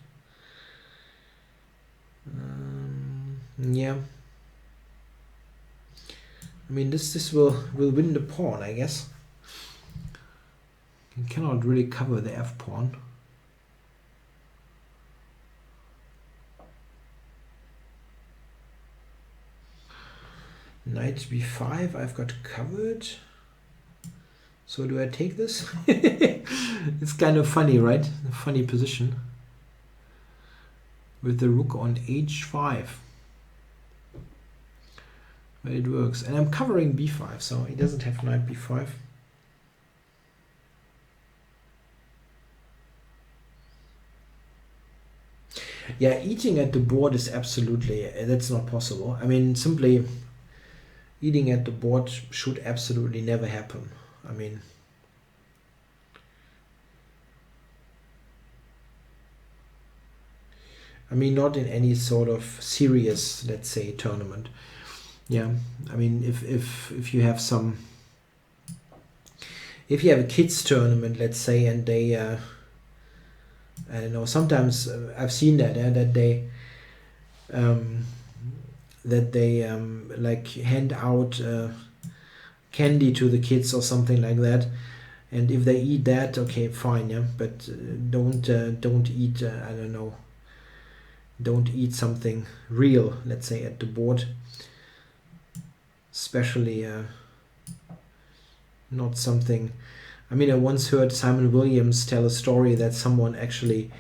Yeah. I mean, this will win the pawn, I guess. You cannot really cover the f pawn. Knight b5, I've got covered. So do I take this? It's kind of funny, right? A funny position. With the rook on h5. But it works. And I'm covering b5, so he doesn't have knight b5. Yeah, eating at the board is absolutely, that's not possible. I mean, simply eating at the board should absolutely never happen. I mean, not in any sort of serious, let's say, tournament. Yeah, I mean, if you have some, if you have a kids tournament, let's say, and they, I don't know, sometimes I've seen that, um, that they like hand out candy to the kids or something like that, and if they eat that, okay, fine, yeah, but don't eat, I don't know, don't eat something real, let's say, at the board, especially not something. I mean, I once heard Simon Williams tell a story that someone actually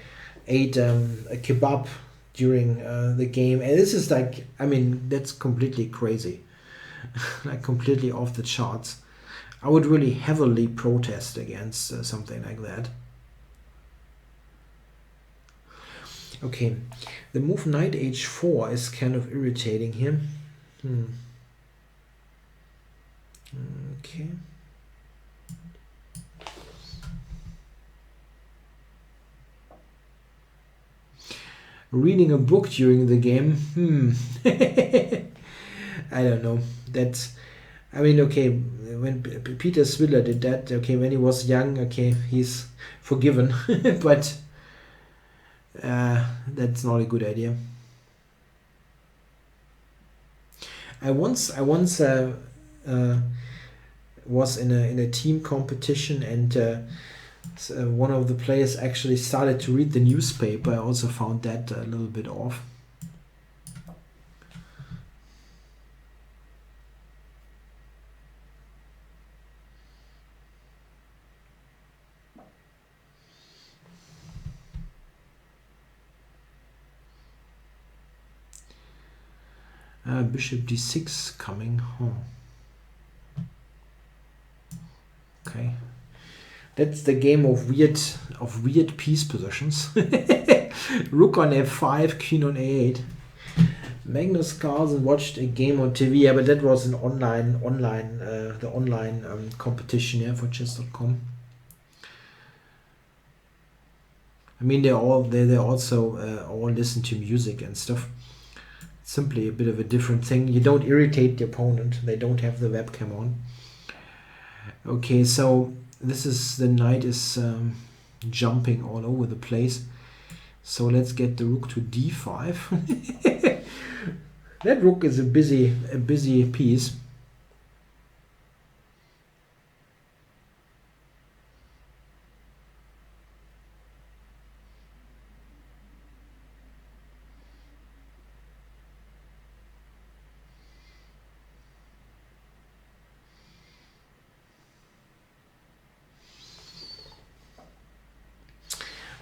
ate a kebab during the game, and this is like, I mean, that's completely crazy. Like completely off the charts. I would really heavily protest against something like that. Okay, the move knight h4 is kind of irritating here. Okay. Reading a book during the game. I don't know. That's, I mean, okay, when Peter Swiller did that, okay, when he was young, okay, he's forgiven, but that's not a good idea. I once was in a team competition, and one of the players actually started to read the newspaper. I also found that a little bit off. Bishop d6 coming. Okay, that's the game of weird piece positions. Rook on f5, queen on a8. Magnus Carlsen watched a game on TV, yeah, but that was an online competition, yeah, for chess.com. I mean, they also all listen to music and stuff. Simply a bit of a different thing. You don't irritate the opponent. They don't have the webcam on. Okay, so this is, the knight is jumping all over the place. So let's get the rook to d5. That rook is a busy piece.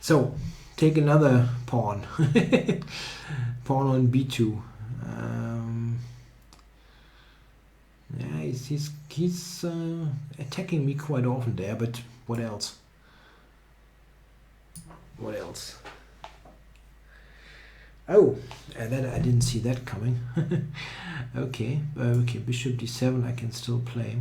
So take another pawn. Pawn on b2. Yeah, he's attacking me quite often there, but what else? What else? Oh, and then I didn't see that coming. Okay, okay, bishop d7 I can still play.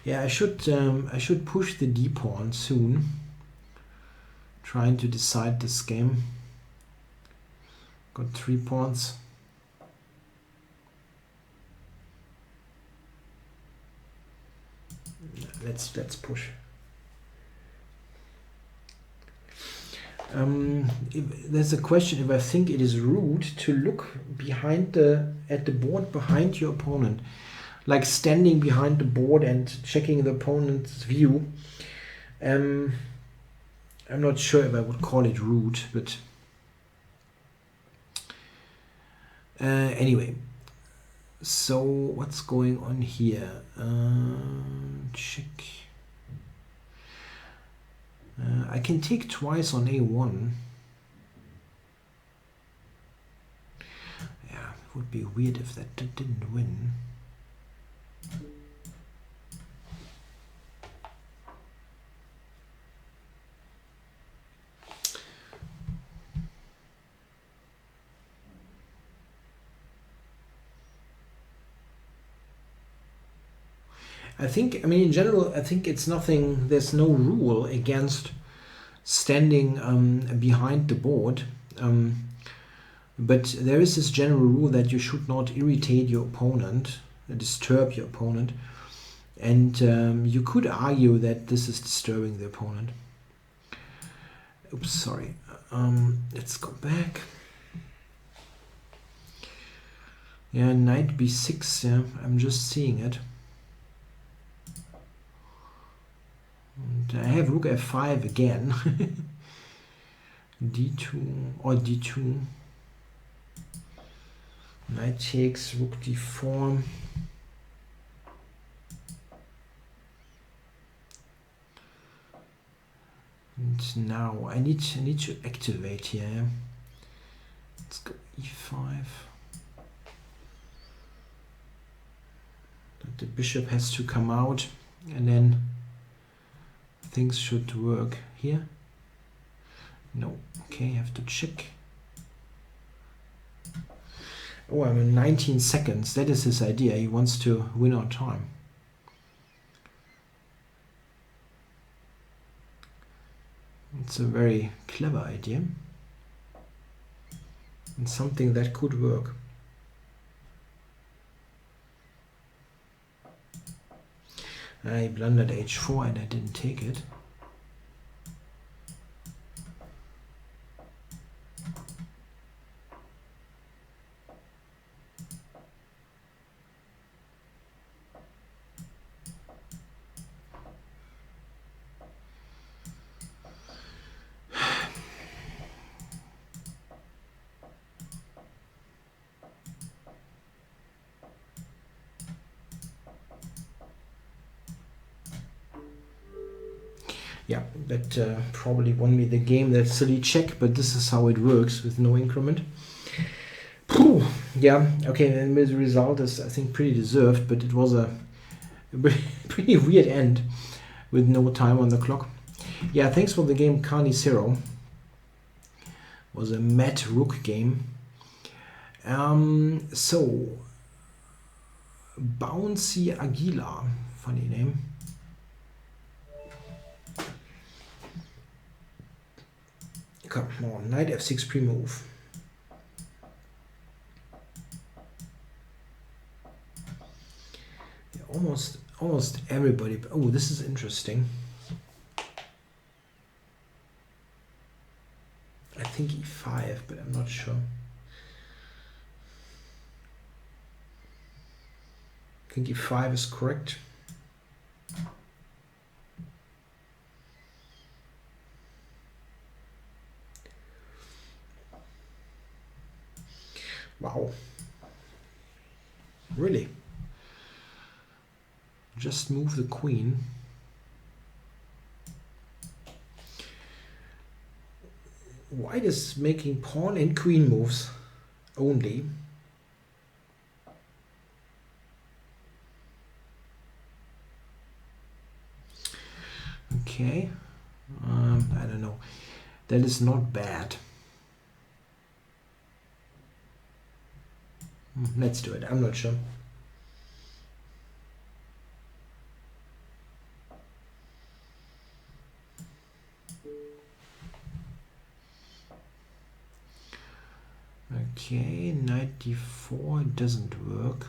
Yeah, I should push the d pawn soon. Trying to decide this game. Got 3 pawns. Let's push. There's a question if I think it is rude to look at the board behind your opponent, like standing behind the board and checking the opponent's view. I'm not sure if I would call it rude, but anyway. So what's going on here? Check. I can take twice on a1. Yeah, it would be weird if that didn't win. I mean, in general, I think it's nothing, there's no rule against standing behind the board. But there is this general rule that you should not irritate your opponent, disturb your opponent. And you could argue that this is disturbing the opponent. Oops, sorry. Let's go back. Yeah, knight b6, yeah, I'm just seeing it. And I have rook f5 again. d2 or d2. Knight takes, rook d4. And now I need to activate here. Yeah? Let's go e5. The bishop has to come out, and then things should work here. No, okay, I have to check. Oh, I'm in 19 seconds. That is his idea. He wants to win on time. It's a very clever idea. And something that could work. I blundered h4 and I didn't take it. Yeah, that probably won me the game, that silly check, but this is how it works with no increment. Phew. Yeah, okay, and the result is, I think, pretty deserved, but it was a pretty weird end with no time on the clock. Yeah, thanks for the game, Connie Cyril. Was a Matt Rook game. So, Bouncy Aquila, funny name. Come on, knight f6 pre-move. Yeah, almost everybody. Oh, this is interesting. I think e5, but I'm not sure. I think e5 is correct. Wow. Really? Just move the queen. White is making pawn and queen moves only. Okay. I don't know. That is not bad. Let's do it. I'm not sure. Okay, knight d4 doesn't work.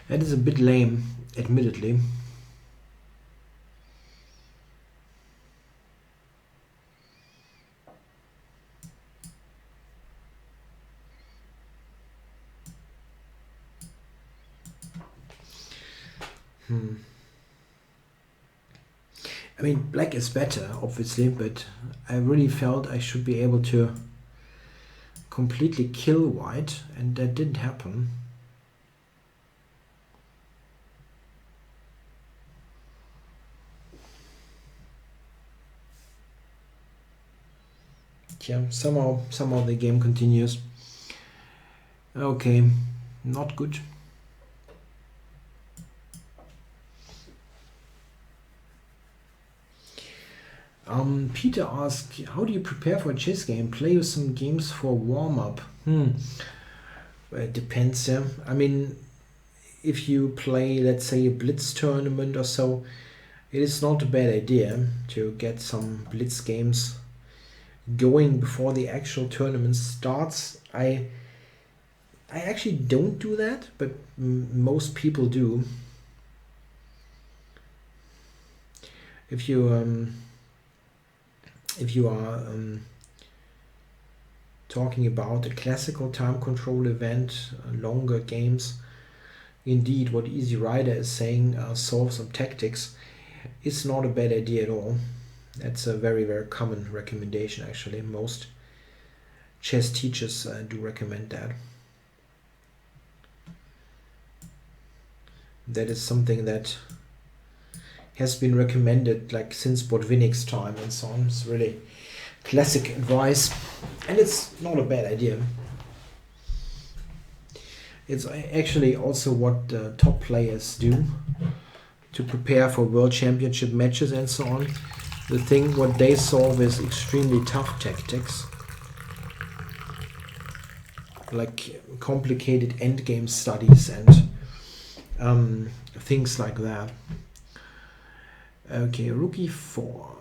That is a bit lame, admittedly. I mean, black is better, obviously, but I really felt I should be able to completely kill white, and that didn't happen. Yeah, somehow the game continues. Okay, not good. Peter asked, how do you prepare for a chess game? Play you some games for warm-up? Well, it depends, yeah. I mean, if you play, let's say, a Blitz tournament or so, it is not a bad idea to get some Blitz games going before the actual tournament starts. I actually don't do that, but most people do. If you are talking about a classical time control event, longer games, indeed what Easy Rider is saying, solve some tactics, it's not a bad idea at all. That's a very, very common recommendation actually. Most chess teachers do recommend that. That is something that has been recommended like since Botvinnik's time and so on. It's really classic advice, and it's not a bad idea. It's actually also what top players do to prepare for world championship matches and so on. The thing what they solve is extremely tough tactics, like complicated endgame studies and things like that. Okay, rook e4.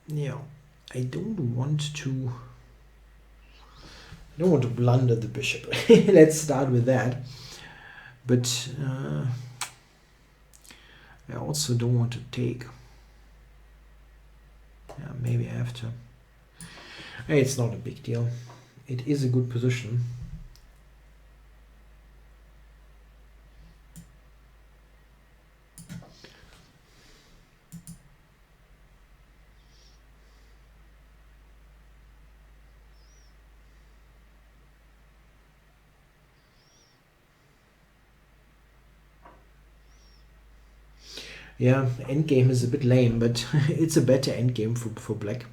Yeah, I don't want to blunder the bishop. Let's start with that. But I also don't want to take. Yeah, maybe I have to. It's not a big deal. It is a good position. Yeah, endgame is a bit lame, but it's a better endgame for black.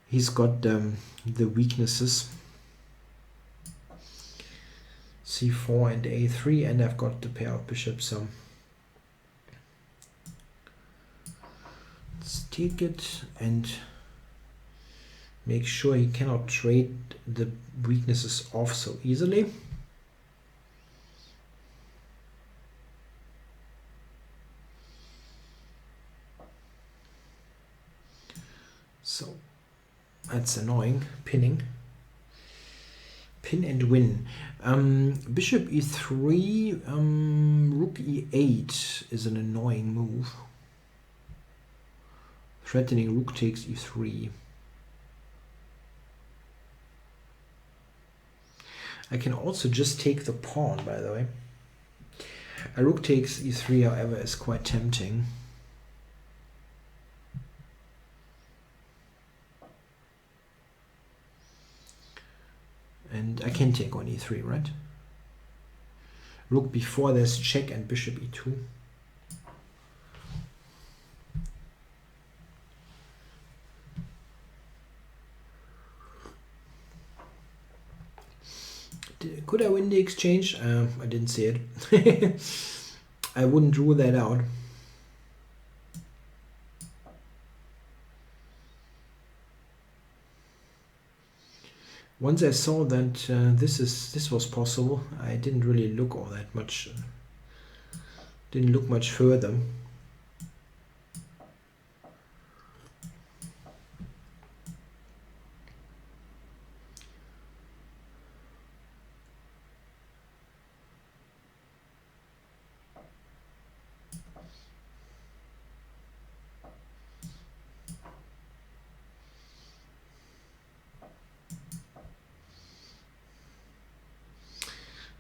He's got the weaknesses. c4 and a3, and I've got the pair of bishops, so let's take it and make sure he cannot trade the weaknesses off so easily. So that's annoying. Pinning. Pin and win. Bishop e3, rook e8 is an annoying move. Threatening rook takes e3. I can also just take the pawn, by the way. A rook takes e3, however, is quite tempting. And I can take on e3, right? Rook b4, there's check, and bishop e2. Could I win the exchange? I didn't see it. I wouldn't rule that out. Once I saw that this was possible, I didn't really look all that much. Didn't look much further.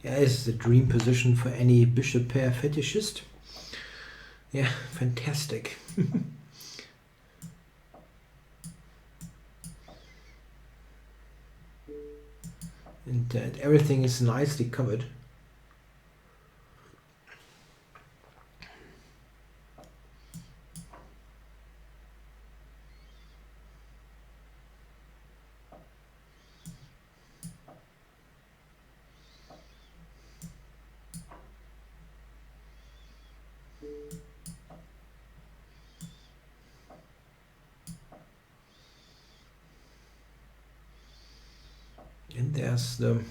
Yeah, it's the dream position for any bishop pair fetishist. Yeah, fantastic. And everything is nicely covered. And there's the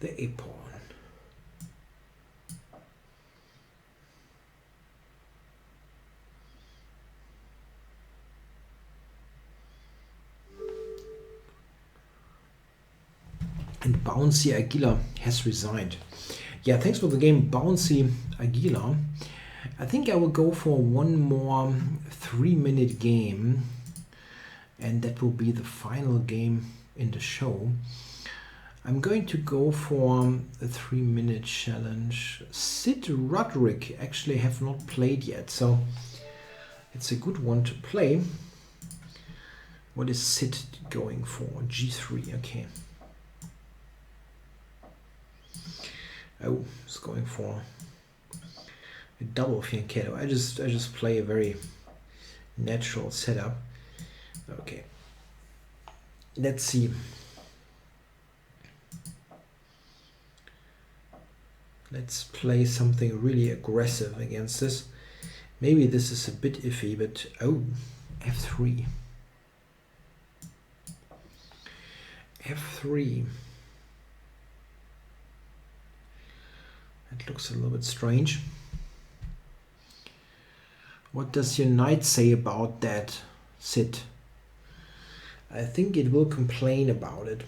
a pawn. And Bouncy Aquila has resigned. Yeah, thanks for the game, Bouncy Aquila. I think I will go for one more 3-minute game, and that will be the final game in the show. I'm going to go for a 3-minute challenge. Sid Roderick actually have not played yet, so it's a good one to play. What is Sid going for? G3, okay. Oh, it's going for a double fianchetto. I just play a very natural setup. Okay. Let's see. Let's play something really aggressive against this. Maybe this is a bit iffy, but oh, F3. F3. That looks a little bit strange. What does your knight say about that, Sid? I think it will complain about it.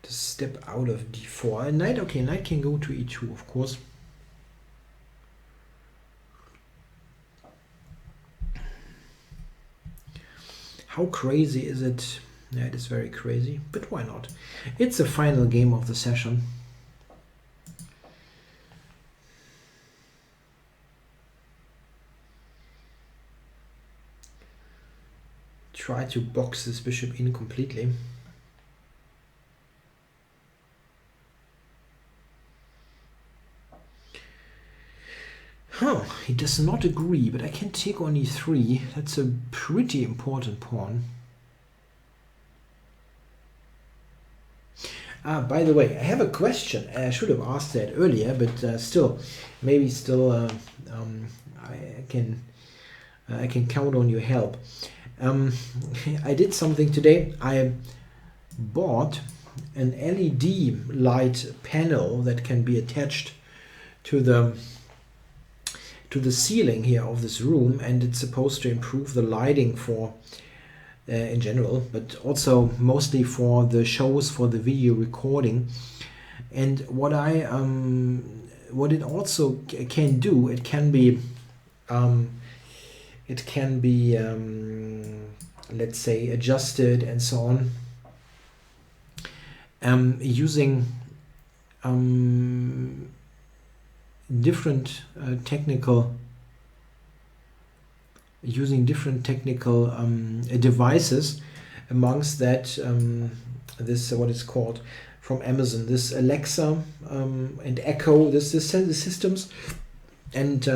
To step out of d4. Knight, okay, knight can go to e2, of course. How crazy is it? Yeah, it is very crazy, but why not? It's the final game of the session. Try to box this bishop in completely. Huh, he does not agree, but I can take on e3. That's a pretty important pawn. By the way, I have a question. I should have asked that earlier, but still, maybe still I can count on your help. I did something today. I bought an LED light panel that can be attached to the ceiling here of this room, and it's supposed to improve the lighting for in general, but also mostly for the shows, for the video recording. And what it also can do, it can be let's say adjusted and so on, using different technical devices. Amongst that, this what is called from Amazon, this Alexa and Echo, this systems, and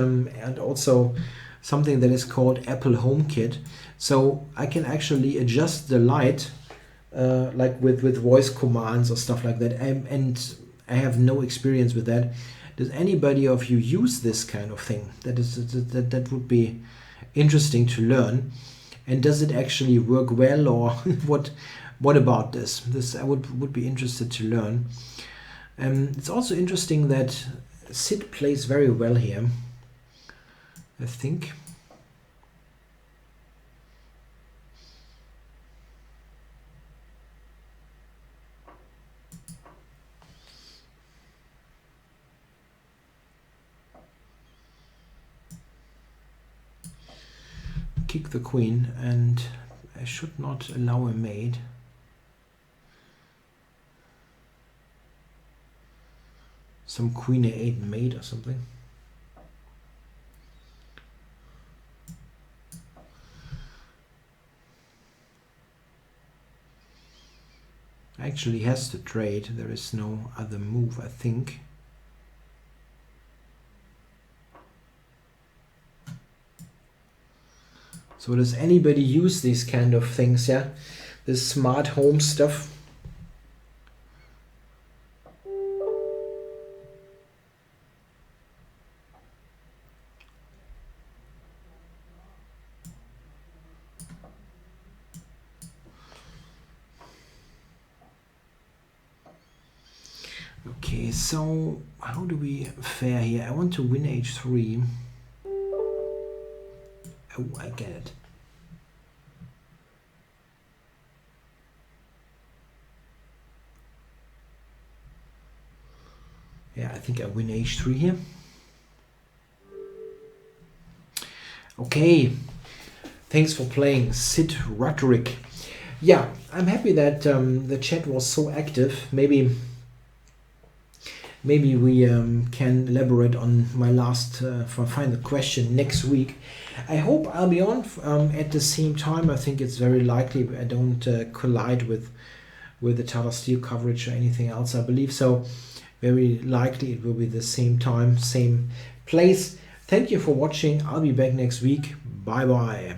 also something that is called Apple HomeKit. So I can actually adjust the light like with voice commands or stuff like that. And I have no experience with that. Does anybody of you use this kind of thing? That would be interesting to learn. And does it actually work well, or what about this? This I would be interested to learn. It's also interesting that Sid plays very well here, I think. Kick the queen, and I should not allow a mate. some queen a8 mate or something. Actually has to trade. There is no other move, I think. So does anybody use these kind of things? Yeah, this smart home stuff. Okay, so how do we fare here? I want to win h3. Oh, I get it. Yeah, I think I win h3 here. Okay, thanks for playing, Sid Roderick. Yeah, I'm happy that the chat was so active. Maybe we can elaborate on my last final question next week. I hope I'll be on at the same time. I think it's very likely I don't collide with the Tata Steel coverage or anything else. I believe so. Very likely it will be the same time, same place. Thank you for watching. I'll be back next week. Bye bye.